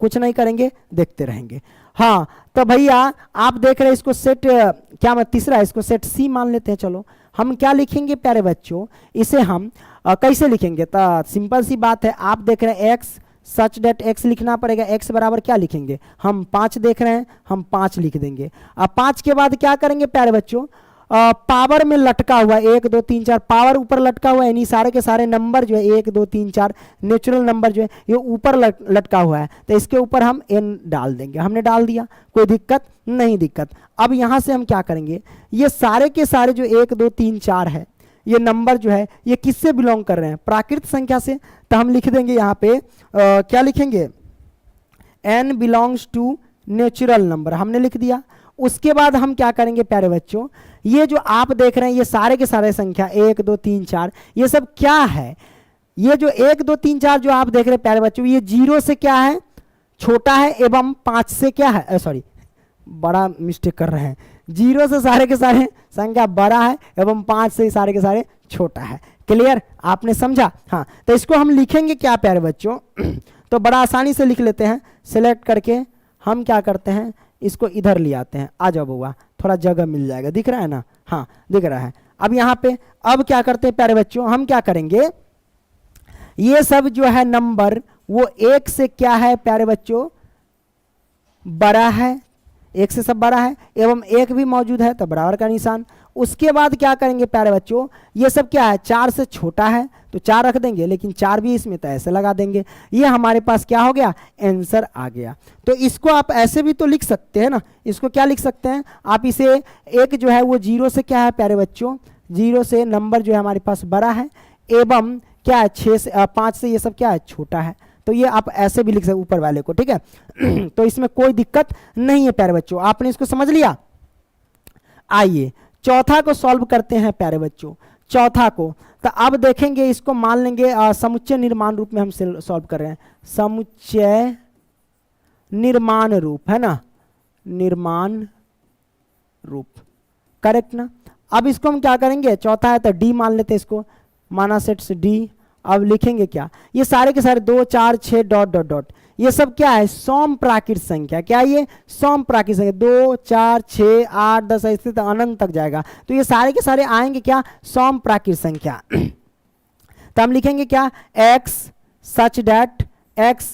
[SPEAKER 1] कुछ नहीं करेंगे, देखते रहेंगे। हाँ तो भैया आप देख रहे हैं इसको सेट क्या मैं तीसरा इसको सेट सी मान लेते हैं। चलो हम क्या लिखेंगे प्यारे बच्चों, इसे हम कैसे लिखेंगे? तो सिंपल सी बात है, आप देख रहे हैं एक्स सच डेट एक्स लिखना पड़ेगा। एक्स बराबर क्या लिखेंगे? हम 5 देख रहे हैं, हम 5 लिख देंगे। अब 5 के बाद क्या करेंगे प्यारे बच्चों? पावर में लटका हुआ 1 2 3 4 पावर ऊपर लटका हुआ है, यानी सारे के सारे नंबर जो है 1 2 3 4 नेचुरल नंबर जो है ये ऊपर लटका हुआ है, तो इसके ऊपर हम n डाल देंगे। हमने डाल दिया, कोई दिक्कत नहीं दिक्कत। अब यहाँ से हम क्या करेंगे, ये सारे के सारे जो 1 2 3 4 है ये नंबर जो है ये किससे बिलोंग कर रहे हैं? प्राकृत संख्या से। तो हम लिख देंगे यहाँ पे क्या लिखेंगे? n belongs to natural number, हमने लिख दिया। उसके बाद हम क्या करेंगे प्यारे बच्चों, ये जो आप देख रहे हैं ये सारे के सारे संख्या 1 2 3 4 ये सब क्या है? ये जो 1 2 3 4 जो आप देख रहे हैं प्यारे बच्चों, ये 0 से क्या है? छोटा है, एवं 5 से क्या है? सॉरी बड़ा मिस्टेक कर रहे हैं। 0 से सारे के सारे संख्या बड़ा है एवं 5 से सारे के सारे छोटा है। क्लियर? आपने समझा? हाँ तो इसको हम लिखेंगे क्या प्यारे बच्चों? तो बड़ा आसानी से लिख लेते हैं। सिलेक्ट करके हम क्या करते हैं, इसको इधर ले आते हैं। आ जाओ बउआ, थोड़ा जगह मिल जाएगा। दिख रहा है ना? हाँ दिख रहा है। अब यहाँ पे अब क्या करते हैं प्यारे बच्चों, हम क्या करेंगे, ये सब जो है नंबर वो 1 से क्या है प्यारे बच्चों? बड़ा है, 1 से सब बड़ा है, एवं 1 भी मौजूद है तो बराबर का निशान। उसके बाद क्या करेंगे प्यारे बच्चों, ये सब क्या है? 4 से छोटा है तो 4 रख देंगे, लेकिन 4 भी इसमें तो ऐसे लगा देंगे। ये हमारे पास क्या हो गया? आंसर आ गया। तो इसको आप ऐसे भी तो लिख सकते हैं ना। इसको क्या लिख सकते हैं आप? इसे एक जो है वो 0 से क्या है प्यारे बच्चों? 0 से नंबर जो है हमारे पास बड़ा है, एवं क्या है 6 से 5 से ये सब क्या है? छोटा है। तो ये आप ऐसे भी लिख सकते ऊपर वाले को, ठीक है। तो इसमें कोई दिक्कत नहीं है प्यारे बच्चों। आपने इसको समझ लिया? आइए चौथा को सॉल्व करते हैं प्यारे बच्चों। चौथा को तो अब देखेंगे, इसको मान लेंगे समुच्चय निर्माण रूप में हम सॉल्व कर रहे हैं। समुच्चय निर्माण रूप है ना, निर्माण रूप, करेक्ट ना। अब इसको हम क्या करेंगे, चौथा है तो डी मान लेते हैं इसको, माना सेट से डी। अब लिखेंगे क्या, ये सारे के सारे 2 4 6 डॉट डॉट डॉट, ये सब क्या है? सम प्राकृत संख्या। क्या ये? सम प्राकृत संख्या। 2 4 6 8 10 ऐसे तो अनंत तक जाएगा, तो ये सारे के सारे आएंगे क्या? सम प्राकृत संख्या। तो हम लिखेंगे क्या? x सच डैट x,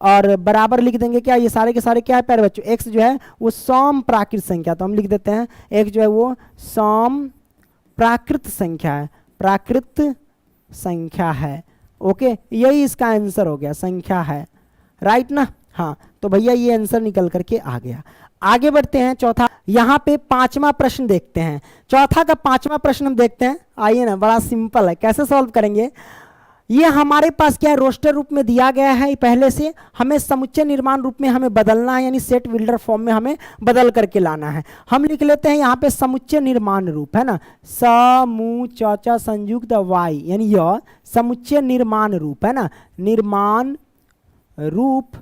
[SPEAKER 1] और बराबर लिख देंगे क्या? ये सारे के सारे क्या है प्यारे बच्चों? x जो है वो सम प्राकृत संख्या, तो हम लिख देते हैं x जो है वो सम प्राकृत संख्या है, प्राकृत संख्या है। ओके, यही इसका आंसर हो गया, संख्या है, राइट ना। हाँ तो भैया ये आंसर निकल करके आ गया। आगे बढ़ते हैं चौथा, यहाँ पे 5वां प्रश्न देखते हैं। चौथा का 5वां प्रश्न हम देखते हैं। आइए ना, बड़ा सिंपल है, कैसे सॉल्व करेंगे। ये हमारे पास क्या है? रोस्टर रूप में दिया गया है पहले से, हमें समुच्चय निर्माण रूप में हमें बदलना है, यानी सेट बिल्डर फॉर्म में हमें बदल करके लाना है। हम लिख लेते हैं यहाँ पे समुच्चय निर्माण रूप है ना, समू चौचा संयुक्त वाई, यानी यह समुच्चय निर्माण रूप है ना, निर्माण रूप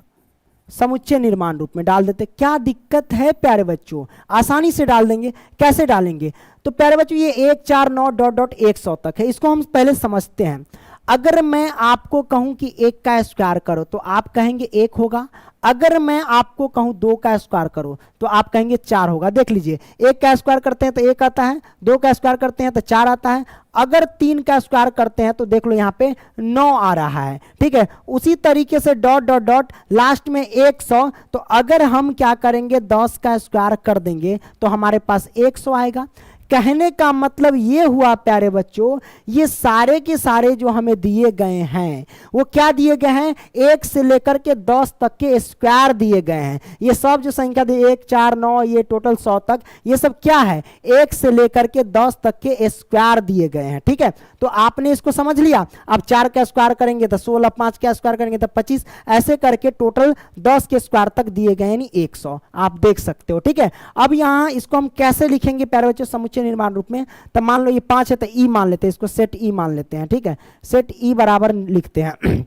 [SPEAKER 1] समुच्चय निर्माण रूप में डाल देते। क्या दिक्कत है प्यारे बच्चों? आसानी से डाल देंगे। कैसे डालेंगे? तो प्यारे बच्चों ये 1 4 9 डॉट डॉट 100 तक है, इसको हम पहले समझते हैं। अगर मैं आपको कहूं कि 1 का स्क्वायर करो तो आप कहेंगे 1 होगा। अगर मैं आपको कहूं 2 का स्क्वायर करो तो आप कहेंगे 4 होगा। देख लीजिए, 1 का स्क्वायर करते हैं तो 1 आता है, 2 का स्क्वायर करते हैं तो 4 आता है, अगर 3 का स्क्वायर करते हैं तो देख लो यहाँ पे 9 आ रहा है, ठीक है। उसी तरीके से डॉट डॉट डॉट लास्ट में 100, तो अगर हम क्या करेंगे 10 का स्क्वायर कर देंगे तो हमारे पास 100 आएगा। कहने का मतलब ये हुआ प्यारे बच्चों, ये सारे के सारे जो हमें दिए गए हैं वो क्या दिए गए हैं, 1 से लेकर के 10 तक के स्क्वायर दिए गए हैं। ये सब जो संख्या दी 1 4 9 ये टोटल 100 तक, ये सब क्या है, 1 से लेकर के 10 तक के स्क्वायर दिए गए हैं। ठीक है, तो आपने इसको समझ लिया। अब 4 का स्क्वायर करेंगे तो 16, 5 का स्क्वायर करेंगे तो 25, ऐसे करके टोटल 10 के स्क्वायर तक दिए गए यानी 100, आप देख सकते हो। ठीक है, अब यहाँ इसको हम कैसे लिखेंगे प्यारे बच्चों समुच्चय निर्माण रूप में, तो मान लो ये 5 है तो ई मान लेते हैं, इसको सेट ई मान लेते हैं। ठीक है, सेट ई बराबर लिखते हैं।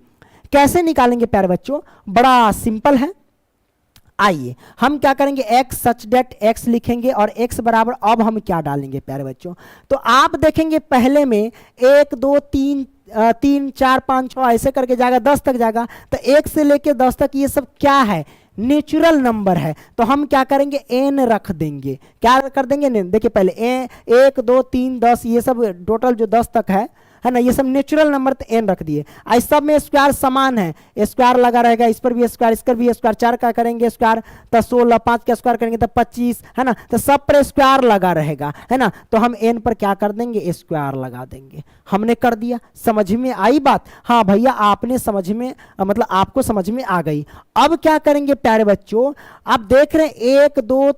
[SPEAKER 1] कैसे निकालेंगे प्यारे बच्चों, बड़ा सिंपल है। आइए हम क्या करेंगे, x सच डेट x लिखेंगे और x बराबर अब हम क्या डालेंगे प्यारे बच्चों, तो आप देखेंगे पहले में 1 2 3 3 4 5 6 ऐसे करके जाएगा 10 तक जाएगा, तो 1 से लेके 10 तक ये सब क्या है, नेचुरल नंबर है। तो हम क्या करेंगे, n रख देंगे। क्या कर देंगे, देखिए पहले 1 2 3 10 ये सब टोटल जो 10 तक है ना, ये सब नेचुरल नंबर तो n रख दिए। इस सब में स्क्वायर समान है, स्क्वायर लगा रहेगा, इस पर भी स्क्वायर, इस पर भी स्क्वायर, 4 का करेंगे स्क्वायर तो 16, 5 का स्क्वायर करेंगे तो 25, है ना, तो सब पर स्क्वायर लगा रहेगा, है ना, तो हम n पर क्या कर देंगे, स्क्वायर लगा देंगे। हमने कर दिया, समझ में आई बात, हाँ भैया आपने समझ में, मतलब आपको समझ में आ गई। अब क्या करेंगे प्यारे बच्चों, आप देख रहे हैं 1 2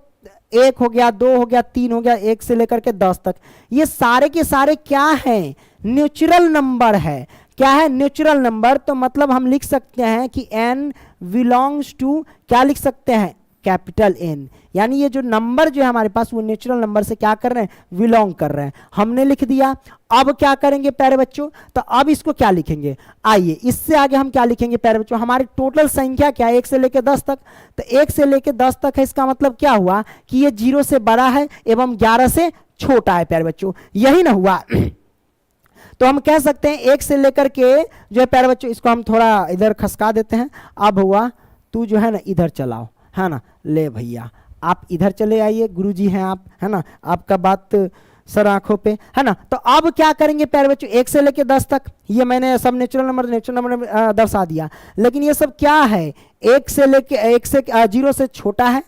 [SPEAKER 1] 1 हो गया, 2 हो गया, 3 हो गया, 1 से लेकर के 10 तक, ये सारे के सारे क्या हैं, नेचुरल नंबर है। क्या है, नेचुरल नंबर। तो मतलब हम लिख सकते हैं कि n बिलोंग्स टू, क्या लिख सकते हैं, कैपिटल N, यानी ये जो नंबर जो है हमारे पास वो नेचुरल नंबर से क्या कर रहे हैं, बिलोंग कर रहे हैं। हमने लिख दिया। अब क्या करेंगे प्यारे बच्चों, तो अब इसको क्या लिखेंगे, आइए इससे आगे हम क्या लिखेंगे प्यारे बच्चों, हमारी टोटल संख्या क्या है 1 से लेकर 10 तक, तो 1 से लेकर 10 तक है, इसका मतलब क्या हुआ कि ये 0 से बड़ा है एवं 11 से छोटा है प्यारे बच्चों, यही ना हुआ। तो हम कह सकते हैं 1 से लेकर के जो है प्यारे बच्चों, इसको हम थोड़ा इधर खसका देते हैं। अब हुआ तू जो है ना इधर चलाओ, है ना, ले भैया आप इधर चले आइए, गुरुजी हैं आप, है ना, आपका बात सर आंखों पे, है ना। तो अब क्या करेंगे प्यारे बच्चों, 1 से लेके 10 तक ये मैंने सब नेचुरल नंबर दर्शा दिया, लेकिन ये सब क्या है, 1 से लेके 0 से छोटा है,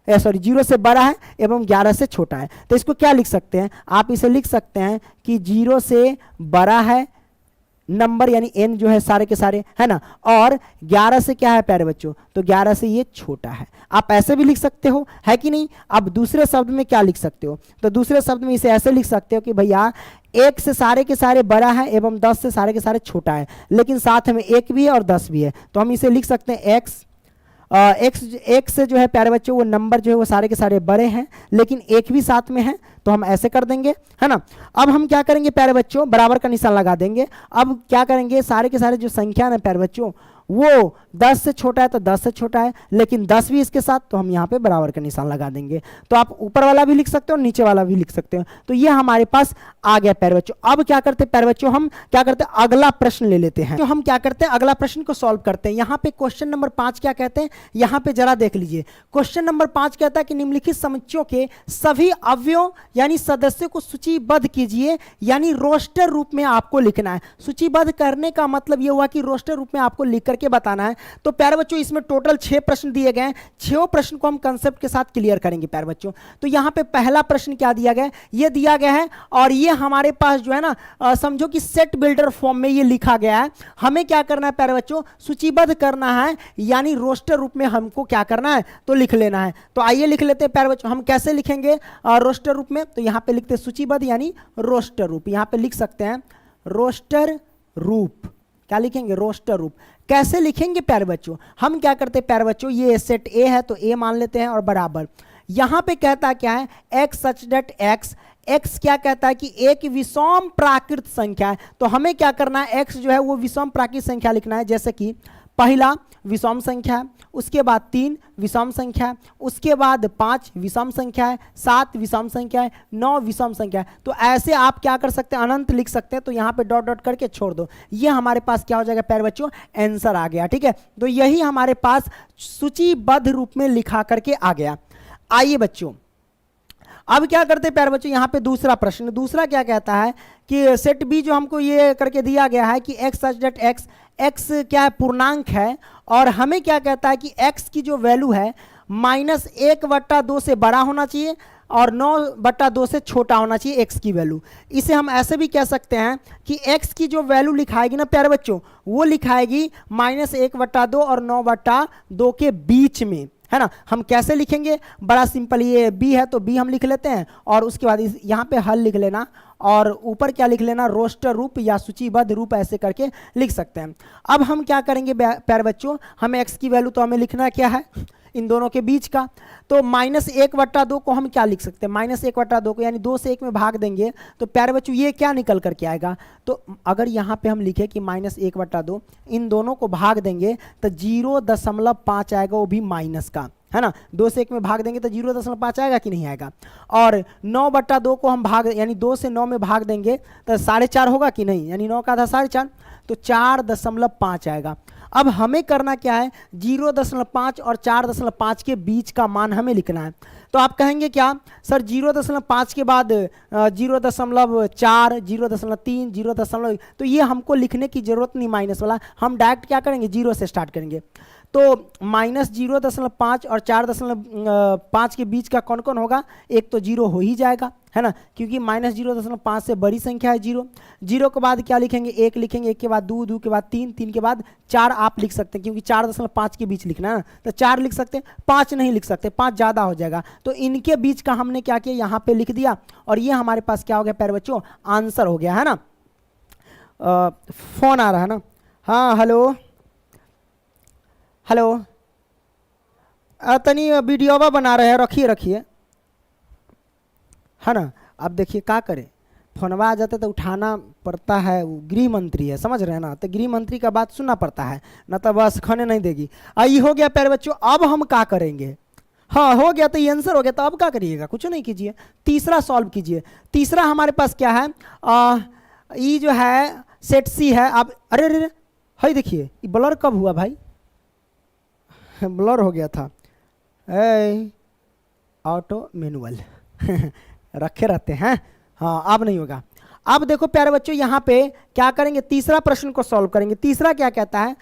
[SPEAKER 1] सॉरी 0 से बड़ा है एवं 11 से छोटा है। तो इसको क्या लिख सकते हैं, आप इसे लिख सकते हैं कि 0 से बड़ा है नंबर यानी n जो है सारे के सारे, है ना, और 11 से क्या है प्यारे बच्चों, तो 11 से ये छोटा है। आप ऐसे भी लिख सकते हो, है कि नहीं। अब दूसरे शब्द में क्या लिख सकते हो, तो दूसरे शब्द में इसे ऐसे लिख सकते हो कि भैया 1 से सारे के सारे बड़ा है एवं 10 से सारे के सारे छोटा है, लेकिन साथ में 1 भी है और 10 भी है। तो हम इसे लिख सकते हैं x से जो है प्यारे बच्चों वो नंबर जो है वो सारे के सारे बड़े हैं, लेकिन 1 भी साथ में है, तो हम ऐसे कर देंगे, है ना। अब हम क्या करेंगे प्यारे बच्चों, बराबर का निशान लगा देंगे। अब क्या करेंगे, सारे के सारे जो संख्या है प्यारे बच्चों वो 10 से छोटा है तो 10 से छोटा है, लेकिन 10 भी इसके साथ, तो हम यहाँ पे बराबर का निशान लगा देंगे। तो आप ऊपर वाला भी लिख सकते हो, नीचे वाला भी लिख सकते हो। तो ये हमारे पास आ गया प्यारे बच्चों। अब क्या करते हैं प्यारे बच्चों, हम क्या करते हैं, अगला प्रश्न ले लेते हैं। तो हम क्या करते हैं, अगला प्रश्न को सॉल्व करते हैं। यहाँ पे क्वेश्चन नंबर 5 क्या कहते हैं, यहाँ पे जरा देख लीजिए। क्वेश्चन नंबर 5 कहता है कि निम्नलिखित समुच्चयों के सभी अवयवों यानी सदस्यों को सूचीबद्ध कीजिए, यानी रोस्टर रूप में आपको लिखना है। सूचीबद्ध करने का मतलब यह हुआ कि रोस्टर रूप में आपको लिख करके बताना है। तो प्यारे बच्चों इसमें टोटल 6 प्रश्न दिए गए हैं, 6 प्रश्न को हम कंसेप्ट के साथ क्लियर करेंगे प्यारे बच्चों। तो यहाँ पे पहला प्रश्न क्या दिया गया है, ये दिया गया है और ये हमारे पास जो है ना समझो कि सेट बिल्डर फॉर्म में ये लिखा गया है। हमें क्या करना है प्यारे बच्चों, सूचीबद्ध करना है, यानी रोस्टर रूप में हमको क्या करना है, तो लिख लेना है। तो आइए लिख लेते हैं प्यारे बच्चों, हम कैसे लिखेंगे रोस्टर रूप में। तो यहाँ पे लिखते हैं सूचीबद्ध यानी रोस्टर रूप, यहाँ पे लिख सकते हैं रोस्टर रूप। क्या लिखेंगे, रोस्टर रूप। कैसे लिखेंगे प्यारे बच्चों, हम क्या करते हैं प्यारे बच्चों, ये सेट ए है तो ए मान लेते हैं और बराबर यहाँ पे कहता क्या है, x सच डेट x क्या कहता है कि एक विषम प्राकृत संख्या है। तो हमें क्या करना है, x जो है वो विषम प्राकृत संख्या लिखना है। जैसे कि पहला विषम संख्या है, उसके बाद 3 विषम संख्या है, उसके बाद 5 विषम संख्या है, 7 विषम संख्या है, 9 विषम संख्या है। तो ऐसे आप क्या कर सकते हैं, अनंत लिख सकते हैं। तो यहाँ पे डॉट डॉट करके छोड़ दो, ये हमारे पास क्या हो जाएगा प्यारे बच्चों, आंसर आ गया। ठीक है, तो यही हमारे पास सूचीबद्ध रूप में लिखा करके आ गया। आइए बच्चों अब क्या करते हैं प्यारे बच्चों, यहाँ पे दूसरा प्रश्न, दूसरा क्या कहता है कि सेट बी जो हमको ये करके दिया गया है कि x सच डेट x क्या है, पूर्णांक है, और हमें क्या कहता है कि x की जो वैल्यू है -1/2 से बड़ा होना चाहिए, और 9/2 से छोटा होना चाहिए x की वैल्यू। इसे हम ऐसे भी कह सकते हैं कि x की जो वैल्यू लिखाएगी ना प्यारे बच्चों, वो लिखाएगी -1/2 और 9/2 के बीच में, है ना। हम कैसे लिखेंगे, बड़ा सिंपल, ये b है तो b हम लिख लेते हैं और उसके बाद यहाँ पे हल लिख लेना और ऊपर क्या लिख लेना, रोस्टर रूप या सूचीबद्ध रूप, ऐसे करके लिख सकते हैं। अब हम क्या करेंगे प्यारे बच्चों, हमें x की वैल्यू तो हमें लिखना क्या है, इन दोनों के बीच का, तो -1/2 को हम क्या लिख सकते हैं, -1/2 को यानी 2 से 1 में भाग देंगे तो प्यारे बच्चों ये क्या निकल करके आएगा। तो अगर यहाँ पे हम लिखे कि -1/2, इन दोनों को भाग देंगे तो 0.5 आएगा, वो भी माइनस का, है ना। 2 से 1 में भाग देंगे तो 0.5 आएगा कि नहीं आएगा। और 9/2 को हम भाग यानी 2 से 9 में भाग देंगे तो 4.5 होगा कि नहीं, यानी 9 का आधा 4.5, तो 4.5 आएगा। अब हमें करना क्या है, 0.5 और 4.5 के बीच का मान हमें लिखना है। तो आप कहेंगे क्या सर, 0.5 के बाद 0.4, 0.3, 0, तो ये हमको लिखने की जरूरत नहीं माइनस वाला, हम डायरेक्ट क्या करेंगे, 0 से स्टार्ट करेंगे। तो -0.5 और 4.5 के बीच का कौन कौन होगा, एक तो 0 हो ही जाएगा, है ना, क्योंकि -0.5 से बड़ी संख्या है 0। 0 के बाद क्या लिखेंगे, 1 लिखेंगे, 1 के बाद 2, 2 के बाद 3, 3 के बाद 4 आप लिख सकते हैं, क्योंकि 4.5 के बीच लिखना है ना, तो 4 लिख सकते हैं, 5 नहीं लिख सकते, 5 ज़्यादा हो जाएगा। तो इनके बीच का हमने क्या किया, यहाँ पे लिख दिया और ये हमारे पास क्या हो गया प्यारे बच्चों, आंसर हो गया, है ना। फोन आ रहा है ना, हाँ हेलो हेलो, तनी वीडियोवा बना रहे हैं, रखिए रखिए, है ना। अब देखिए क्या करें, फोनवा आ जाता तो उठाना पड़ता है, वो गृह मंत्री है, समझ रहे हैं ना, तो गृह मंत्री का बात सुनना पड़ता है, ना तो बस खाने नहीं देगी। आई हो गया प्यारे बच्चों, अब हम क्या करेंगे, हाँ हो गया, तो ये आंसर हो गया, तो अब क्या करिएगा, कुछ नहीं कीजिए, तीसरा सॉल्व कीजिए। तीसरा हमारे पास क्या है, ये जो है सेट सी है। अब अरे अरे हाई देखिए, ये ब्लर कब हुआ भाई, ब्लर हो गया था, ऑटो मैनुअल रखे रहते हैं, हाँ अब नहीं होगा। अब देखो प्यारे बच्चों, यहाँ पे क्या करेंगे, तीसरा प्रश्न को सॉल्व करेंगे। तीसरा क्या कहता है,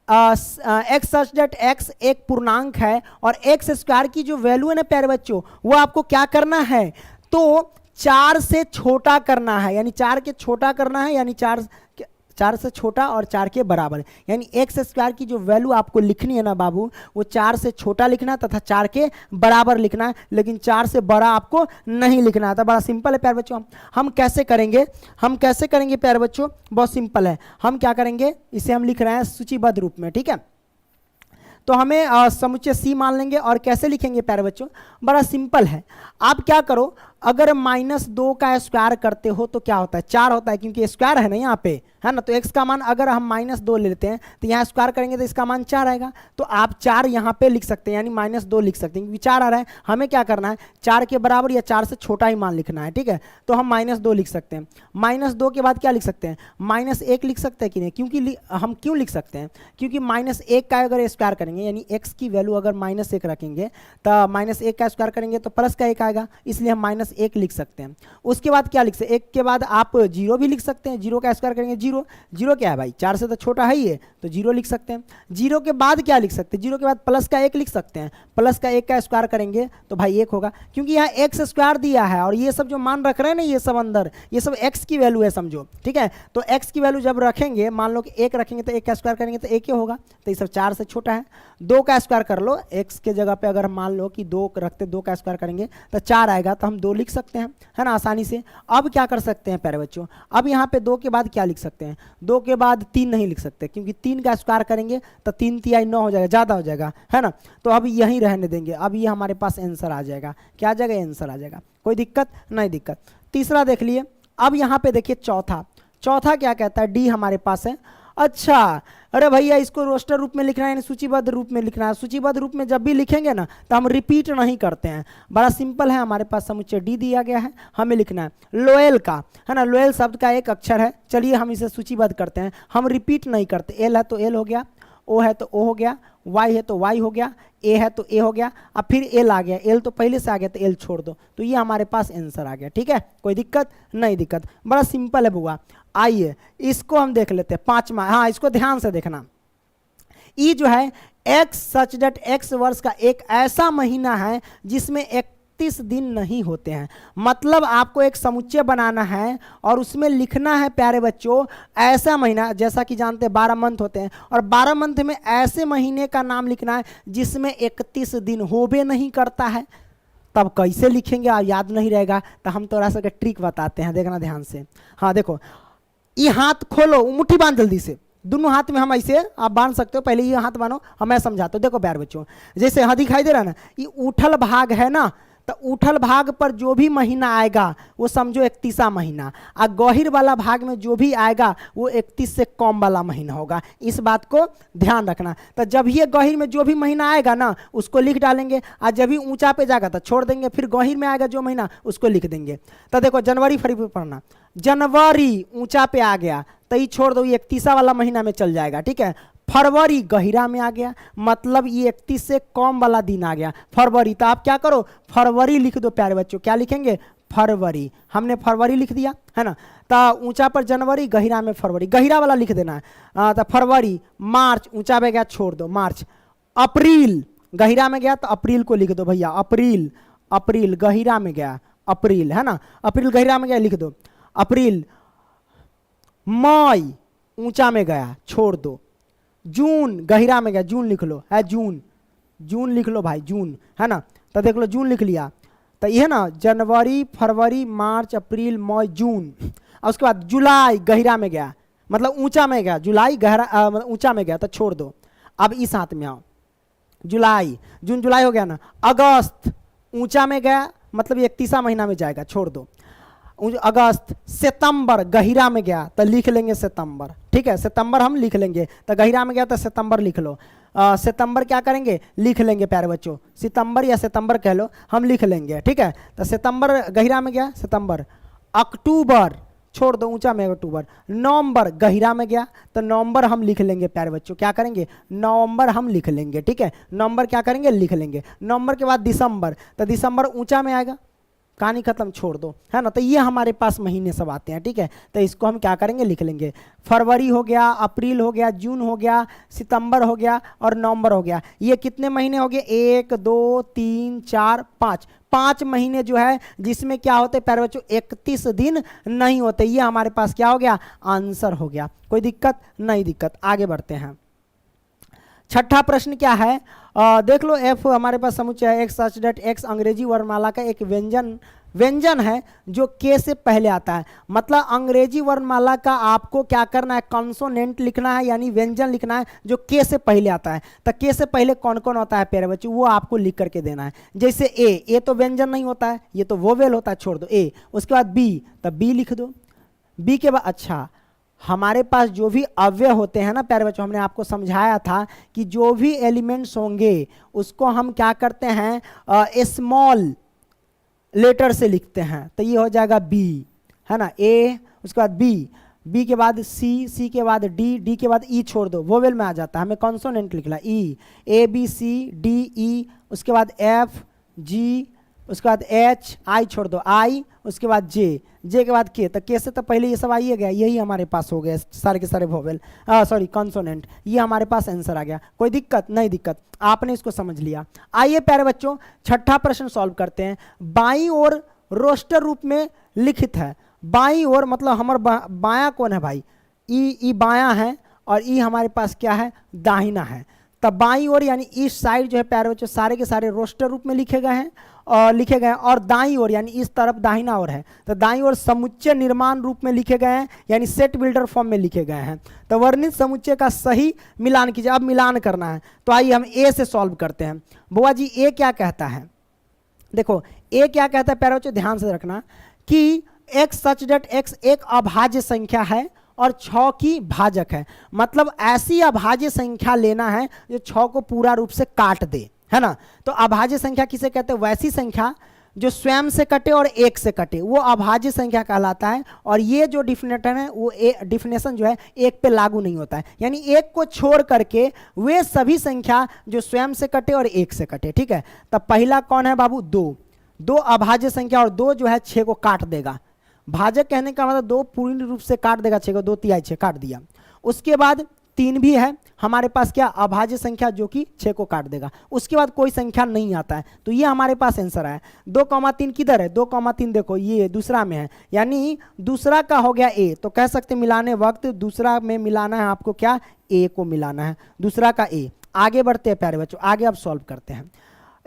[SPEAKER 1] एक्स सच दैट एक्स एक पूर्णांक है और एक्स स्क्वायर की जो वैल्यू है ना प्यारे बच्चों, वो आपको क्या करना है, तो 4 से छोटा करना है, यानी 4 के छोटा करना है, यानी 4 से छोटा और 4 के बराबर, यानी एक्स स्क्वायर की जो वैल्यू आपको लिखनी है ना बाबू, वो 4 से छोटा लिखना है तथा 4 के बराबर लिखना है, लेकिन 4 से बड़ा आपको नहीं लिखना है। तो बड़ा सिंपल है प्यारे बच्चों, हम कैसे करेंगे, प्यारे बच्चों, बहुत सिंपल है। हम क्या करेंगे, इसे हम लिख रहे हैं सूचीबद्ध रूप में, ठीक है। तो हमें समुच्चय सी मान लेंगे और कैसे लिखेंगे प्यारे बच्चों, बड़ा सिंपल है। आप क्या करो, अगर -2 का स्क्वायर करते हो तो क्या होता है, 4 होता है, क्योंकि स्क्वायर है ना यहाँ पे, है ना। तो x का मान अगर हम -2 लेते हैं तो यहाँ स्क्वायर करेंगे तो इसका मान 4 आएगा। तो आप 4 यहाँ पे लिख सकते हैं, यानी -2 लिख सकते हैं, क्योंकि 4 आ रहा है। हमें क्या करना है, 4 के बराबर या 4 से छोटा ही मान लिखना है, ठीक है। तो हम -2 लिख सकते हैं। -2 के बाद क्या लिख सकते हैं, -1 लिख सकते हैं कि नहीं, क्योंकि हम क्यों लिख सकते हैं, क्योंकि -1 का अगर स्क्वायर करेंगे, यानी x की वैल्यू अगर -1 रखेंगे तो -1 का स्क्वायर करेंगे तो प्लस का 1 आएगा, इसलिए हम -1 लिख सकते हैं। उसके बाद क्या लिख सकते हैं, 1 के बाद आप 0 भी लिख सकते हैं, 0 का स्क्वायर करेंगे 0, 0 क्या है भाई, 4 से तो छोटा है ही है, तो 0 लिख सकते हैं। 0 के बाद क्या लिख सकते हैं, 0 के बाद प्लस का 1 लिख सकते हैं, प्लस का 1 का स्क्वायर करेंगे तो भाई 1 होगा, क्योंकि यहाँ एक्स स्क्वायर दिया है और ये सब जो मान रख रहे हैं ना, ये सब अंदर, ये सब x की वैल्यू है समझो, ठीक है। तो x की वैल्यू जब रखेंगे, मान लो कि 1 रखेंगे तो 1 का स्क्वायर करेंगे तो 1 ही होगा, तो ये सब 4 से छोटा है। 2 का स्क्वायर कर लो, x के जगह पे अगर मान लो कि 2 रखते, 2 का स्क्वायर करेंगे तो 4 आएगा, तो हम 2 लिख सकते हैं, है ना, आसानी से। अब क्या कर सकते हैं प्यारे बच्चों, अब यहाँ पे 2 के बाद क्या लिख सकते हैं, 2 के बाद 3 नहीं लिख सकते, क्योंकि 3 का स्क्वायर करेंगे तो 3 तिहाई 9 हो जाएगा, ज़्यादा हो जाएगा, है ना। तो अब यहीं रहने देंगे, अब ये हमारे पास आंसर आ जाएगा, क्या आ जाएगा, आंसर आ जाएगा, कोई दिक्कत नहीं दिक्कत। तीसरा देख लिए। अब यहाँ पे देखिए चौथा क्या कहता है, डी हमारे पास है। अच्छा, अरे भैया इसको रोस्टर रूप में लिखना है, यानी सूचीबद्ध रूप में लिखना है। सूचीबद्ध रूप में जब भी लिखेंगे ना तो हम रिपीट नहीं करते हैं, बड़ा सिंपल है। हमारे पास समुच्चय डी दिया गया है, हमें लिखना है लोएल का, है ना। लोएल शब्द का एक अक्षर है, चलिए हम इसे सूचीबद्ध करते हैं, हम रिपीट नहीं करते। एल है तो एल हो गया, ओ है तो ओ हो गया, वाई है तो वाई हो गया, ए है तो ए हो गया, अब फिर एल आ गया, एल तो पहले से आ गया तो एल छोड़ दो, तो ये हमारे पास आंसर आ गया, ठीक है, कोई दिक्कत नहीं दिक्कत, बड़ा सिंपल है बुआ। आइए इसको हम देख लेते हैं, 5वां, हाँ इसको ध्यान से देखना। ई जो है एक्स सच दैट एक्स वर्ष का एक ऐसा महीना है जिसमें 31 दिन नहीं होते हैं। मतलब आपको एक समुच्चय बनाना है और उसमें लिखना है प्यारे बच्चों ऐसा महीना, जैसा कि जानते हैं 12 मंथ होते हैं, और 12 मंथ में ऐसे महीने का नाम लिखना है जिसमें 31 दिन होबे नहीं करता है। तब कैसे लिखेंगे, आप याद नहीं रहेगा तो हम थोड़ा सा ट्रिक बताते हैं, देखना ध्यान से। हाँ देखो, ये हाथ खोलो, मुट्ठी बांध जल्दी से, दोनों हाथ में हम ऐसे आप बांध सकते हो, पहले ये हाथ बांधो, हम मैं समझाता हूँ। देखो प्यारे बच्चों, जैसे यहाँ दिखाई दे रहा है ना, ये उठल भाग है ना, तो उठल भाग पर जो भी महीना आएगा वो समझो 31वां महीना, और गहिर वाला भाग में जो भी आएगा वो 31 से कम वाला महीना होगा। इस बात को ध्यान रखना। तो जब ये गहिर में जो भी महीना आएगा ना उसको लिख डालेंगे, और जब भी ऊंचा पे जाएगा तो छोड़ देंगे, फिर गहिर में आएगा जो महीना उसको लिख देंगे। तो देखो जनवरी फरवरी पढ़ना, जनवरी ऊंचा पे आ गया तो ये छोड़ दो, ये 31वां वाला महीना में चल जाएगा, ठीक है। फरवरी गहिरा में आ गया, मतलब ये 31 से कम वाला दिन आ गया फरवरी। तो आप क्या करो, फरवरी लिख दो प्यारे बच्चों। क्या लिखेंगे, फरवरी। हमने फरवरी लिख दिया है ना। तो ऊंचा पर जनवरी, गहिरा में फरवरी, गहिरा वाला लिख देना है। तो फरवरी, मार्च ऊंचा में गया छोड़ दो, मार्च। अप्रैल गहिरा में गया तो अप्रैल को लिख दो भैया, अप्रैल। अप्रैल गहिरा में गया, अप्रैल है ना, अप्रैल गहिरा में गया लिख दो, अप्रैल। मई ऊंचा में गया छोड़ दो, जून गहिरा में गया, जून लिख लो, है जून, जून लिख लो भाई, जून है ना। तो देख लो जून लिख लिया। तो ये ना जनवरी फरवरी मार्च अप्रैल मई जून, और उसके बाद जुलाई गहिरा में गया, मतलब ऊंचा में गया, जुलाई गहरा मतलब ऊंचा में गया तो छोड़ दो। अब इस हाथ में आओ, जुलाई, जून जुलाई हो गया ना। अगस्त ऊंचा में गया, मतलब 31वां महीना में जाएगा, छोड़ दो। अगस्त, सितंबर गहिरा में गया तो लिख लेंगे सितंबर, ठीक है, सितंबर हम लिख लेंगे। तो गहिरा में गया तो सितंबर लिख लो। सितंबर क्या करेंगे, लिख लेंगे प्यारे बच्चों, सितंबर या सितंबर कह लो, हम लिख लेंगे, ठीक है। तो सितंबर गहिरा में गया, सितंबर। अक्टूबर छोड़ दो, ऊंचा में अक्टूबर। नवंबर गहिरा में गया तो नवंबर हम लिख लेंगे प्यारे बच्चों, क्या करेंगे, नवंबर हम लिख लेंगे, ठीक है। नवंबर क्या करेंगे, लिख लेंगे। नवंबर के बाद दिसंबर, तो दिसंबर ऊंचा में आएगा, कहानी खत्म, छोड़ दो, है ना। तो ये हमारे पास महीने सब आते हैं, ठीक है। तो इसको हम क्या करेंगे, लिख लेंगे। फरवरी हो गया, अप्रैल हो गया, जून हो गया, सितंबर हो गया और नवंबर हो गया। ये कितने महीने हो गए, 1 2 3 4 5, 5 महीने जो है जिसमें क्या होते हैं प्यारे बच्चों, 31 दिन नहीं होते। ये हमारे पास क्या हो गया, आंसर हो गया। कोई दिक्कत नहीं, दिक्कत। आगे बढ़ते हैं। छठा प्रश्न क्या है, देख लो। एफ हमारे पास समुच्चय है, एक्स सच दैट एक्स अंग्रेजी वर्णमाला का एक व्यंजन है जो के से पहले आता है। मतलब अंग्रेजी वर्णमाला का आपको क्या करना है, कॉन्सोनेंट लिखना है, यानी व्यंजन लिखना है जो के से पहले आता है। तो के से पहले कौन कौन होता है प्यारे बच्चों, वो आपको लिख करके देना है। जैसे ए तो व्यंजन नहीं होता है, ये तो वोवेल होता है, छोड़ दो ए। उसके बाद बी, तो बी लिख दो। बी के बाद अच्छा, हमारे पास जो भी अव्यय होते हैं ना प्यारे बच्चों, हमने आपको समझाया था कि जो भी एलिमेंट्स होंगे उसको हम क्या करते हैं, स्मॉल लेटर से लिखते हैं। तो ये हो जाएगा बी, है ना, ए, उसके बाद बी, बी के बाद सी, सी के बाद डी, डी के बाद ई छोड़ दो, वोवेल में आ जाता है, हमें कॉन्सोनेंट लिखना, ई, A B C D E, उसके बाद एफ जी, उसके बाद एच, आई छोड़ दो, आई, उसके बाद जे, जे के बाद के। तो के से तो पहले ये सब आइए गया, यही हमारे पास हो गया सारे के सारे वोवेल, सॉरी कॉन्सोनेंट। ये हमारे पास आंसर आ गया। कोई दिक्कत नहीं, दिक्कत, आपने इसको समझ लिया। आइए प्यारे बच्चों छठा प्रश्न सॉल्व करते हैं। बाईं ओर रोस्टर रूप में लिखित है। बाईं ओर मतलब हमारा बायां कौन है भाई, ई बायां है और ई हमारे पास क्या है, दाहिना है। तब बाईं ओर यानी इस साइड जो है प्यारे बच्चों सारे के सारे रोस्टर रूप में लिखे गए हैं और दाईं ओर यानी इस तरफ दाहिना ओर है तो दाईं ओर समुच्चय निर्माण रूप में लिखे गए हैं, यानी सेट बिल्डर फॉर्म में लिखे गए हैं। तो वर्णित समुच्चय का सही मिलान कीजिए। अब मिलान करना है तो आइए हम ए से सॉल्व करते हैं। बुआ जी ए क्या कहता है, देखो ए क्या कहता है प्यारे बच्चों, ध्यान से रखना कि एक्स सच डेट एक्स एक अभाज्य संख्या है और 6 की भाजक है। मतलब ऐसी अभाज्य संख्या लेना है जो 6 को पूरा रूप से काट दे, है ना। तो अभाज्य संख्या किसे कहते हैं, वैसी संख्या जो स्वयं से कटे और एक से कटे, वो अभाज्य संख्या कहलाता है। और ये जो डिफिनेशन है वो डिफिनेशन जो है एक पे लागू नहीं होता है, यानी एक को छोड़ करके वे सभी संख्या जो स्वयं से कटे और एक से कटे, ठीक है। तब पहला कौन है बाबू, दो अभाज्य संख्या, और 2 जो है 6 को काट देगा। भाजक कहने का मतलब 2 पूर्ण रूप से काट देगा 6 को, 2 तिहाई 6 काट दिया। उसके बाद 3 भी है, हमारे पास क्या अभाज्य संख्या जो कि 6 को काट देगा, उसके बाद कोई संख्या नहीं आता है। तो ये हमारे पास आंसर है। 2,3 किधर है, 2,3 देखो ये दूसरा में है, यानी दूसरा का हो गया ए। तो कह सकते मिलाने वक्त दूसरा में मिलाना है आपको, क्या ए को मिलाना है, दूसरा का ए। आगे बढ़ते हैं प्यारे बच्चों, आगे अब सॉल्व करते हैं।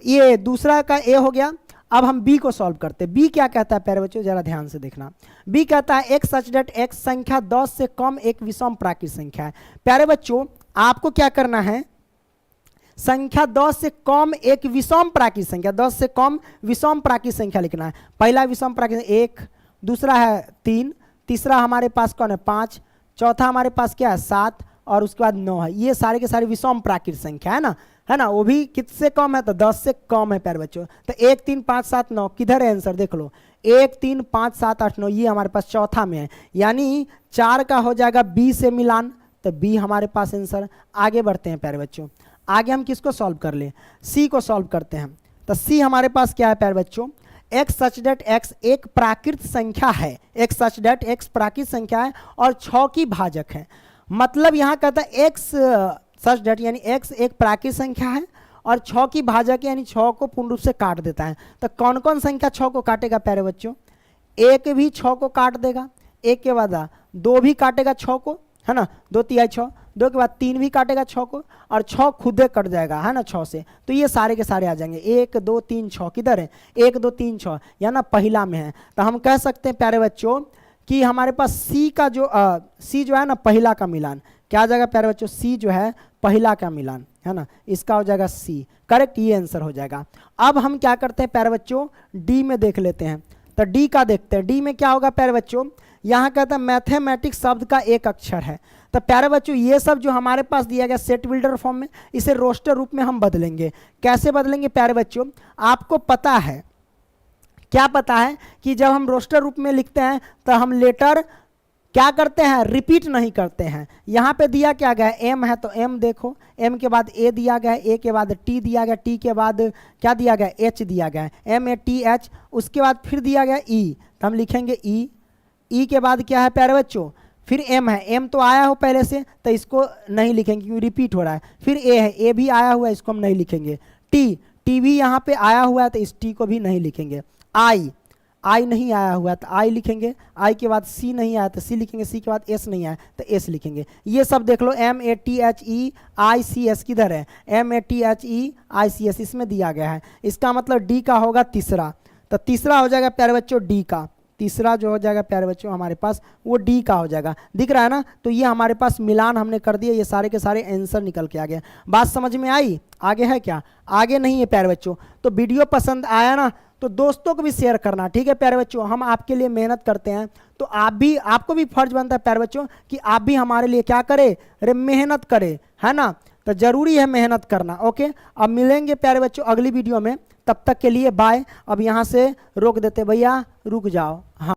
[SPEAKER 1] ये दूसरा का ए हो गया। अब हम बी को सॉल्व करते हैं। बी क्या कहता है प्यारे बच्चों, जरा ध्यान से देखना। बी कहता है एक्स सच डेट एक्स संख्या 10 से कम एक विषम प्राकृत संख्या है। प्यारे बच्चों आपको क्या करना है, संख्या 10 से कम एक विषम प्राकृत संख्या, 10 से कम विषम प्राकृत संख्या लिखना है। पहला विषम प्राकृत 1, दूसरा है 3, तीसरा हमारे पास कौन है 5, चौथा हमारे पास क्या है 7 और उसके बाद 9 है। ये सारे के सारे विषम प्राकृत संख्या है ना, वो भी किससे कम है तो 10 से कम है प्यारे बच्चों। तो 1, 3, 5, 7, 9 किधर है आंसर देख लो, 1, 3, 5, 7, 8, 9 ये हमारे पास चौथा में है, यानी 4 का हो जाएगा बी से मिलान, तो बी हमारे पास आंसर। आगे बढ़ते हैं प्यारे बच्चों, आगे हम किसको सॉल्व कर ले, सी को सॉल्व करते हैं। तो सी हमारे पास क्या है प्यारे बच्चों, एक्स सच डेट एक्स एक प्राकृत संख्या है, एक्स सच डेट एक्स प्राकृत संख्या है और 6 की भाजक है। मतलब यहाँ कहता है एक्स सच डेट यानी एक्स एक प्राकृत संख्या है और 6 की भाजक यानी 6 को पूर्ण रूप से काट देता है। तो कौन कौन संख्या 6 को काटेगा प्यारे बच्चों, एक भी 6 को काट देगा, एक के बाद 2 भी काटेगा 6 को, है ना, 2 तिहाई 6, 2 के बाद 3 भी काटेगा 6 को और 6 खुदे कट जाएगा, है ना 6 से। तो ये सारे के सारे आ जाएंगे, 1, 2, 3, 6 किधर है, 1, 2, 3, 6 या ना पहिला में है। तो हम कह सकते हैं प्यारे बच्चों कि हमारे पास सी का जो सी जो है ना पहिला का मिलान, क्या आ जाएगा प्यारे बच्चों, सी जो है पहिला का मिलान, है ना, इसका हो जाएगा सी, करेक्ट, ये आंसर हो जाएगा। अब हम क्या करते हैं प्यारे बच्चों, डी में देख लेते हैं। तो डी का देखते हैं, डी में क्या होगा प्यारे बच्चों, यहाँ कहता है मैथमेटिक्स शब्द का एक अक्षर है। तो प्यारे बच्चों ये सब जो हमारे पास दिया गया सेट बिल्डर फॉर्म में, इसे रोस्टर रूप में हम बदलेंगे। कैसे बदलेंगे प्यारे बच्चों, आपको पता है, क्या पता है कि जब हम रोस्टर रूप में लिखते हैं तो हम लेटर क्या करते हैं, रिपीट नहीं करते हैं। यहाँ पे दिया क्या गया है, एम है तो एम देखो, एम के बाद ए दिया गया है, ए के बाद टी दिया गया, टी के बाद क्या दिया गया, एच दिया गया है, एम ए टी एच, उसके बाद फिर दिया गया ई, तो हम लिखेंगे ई, ई के बाद क्या है प्यारे बच्चों, फिर एम है, एम तो आया हो पहले से तो इसको नहीं लिखेंगे क्योंकि रिपीट हो रहा है, फिर ए है, ए भी आया हुआ है इसको हम नहीं लिखेंगे, टी, टी भी यहाँ पे आया हुआ है तो इस टी को भी नहीं लिखेंगे, आई, आई नहीं आया हुआ है तो आई लिखेंगे, आई के बाद सी नहीं आया तो सी लिखेंगे, सी के बाद एस नहीं आया तो एस लिखेंगे। ये सब देख लो, M A T H E I C S किधर है, M A T H E I C S इसमें दिया गया है। इसका मतलब डी का होगा तीसरा, तो तीसरा हो जाएगा प्यारे बच्चों डी का, तीसरा जो हो जाएगा प्यारे बच्चों हमारे पास वो डी का हो जाएगा, दिख रहा है ना। तो ये हमारे पास मिलान हमने कर दिया, ये सारे के सारे आंसर निकल के आ गए। बात समझ में आई, आगे है क्या, आगे नहीं है प्यारे बच्चों। तो वीडियो पसंद आया ना तो दोस्तों को भी शेयर करना, ठीक है प्यारे बच्चों। हम आपके लिए मेहनत करते हैं तो आप भी, आपको भी फर्ज बनता है प्यारे बच्चों कि आप भी हमारे लिए क्या करें, अरे मेहनत करें, है ना। तो जरूरी है मेहनत करना, ओके। अब मिलेंगे प्यारे बच्चों अगली वीडियो में, तब तक के लिए बाय। अब यहाँ से रोक देते भैया, रुक जाओ, हाँ।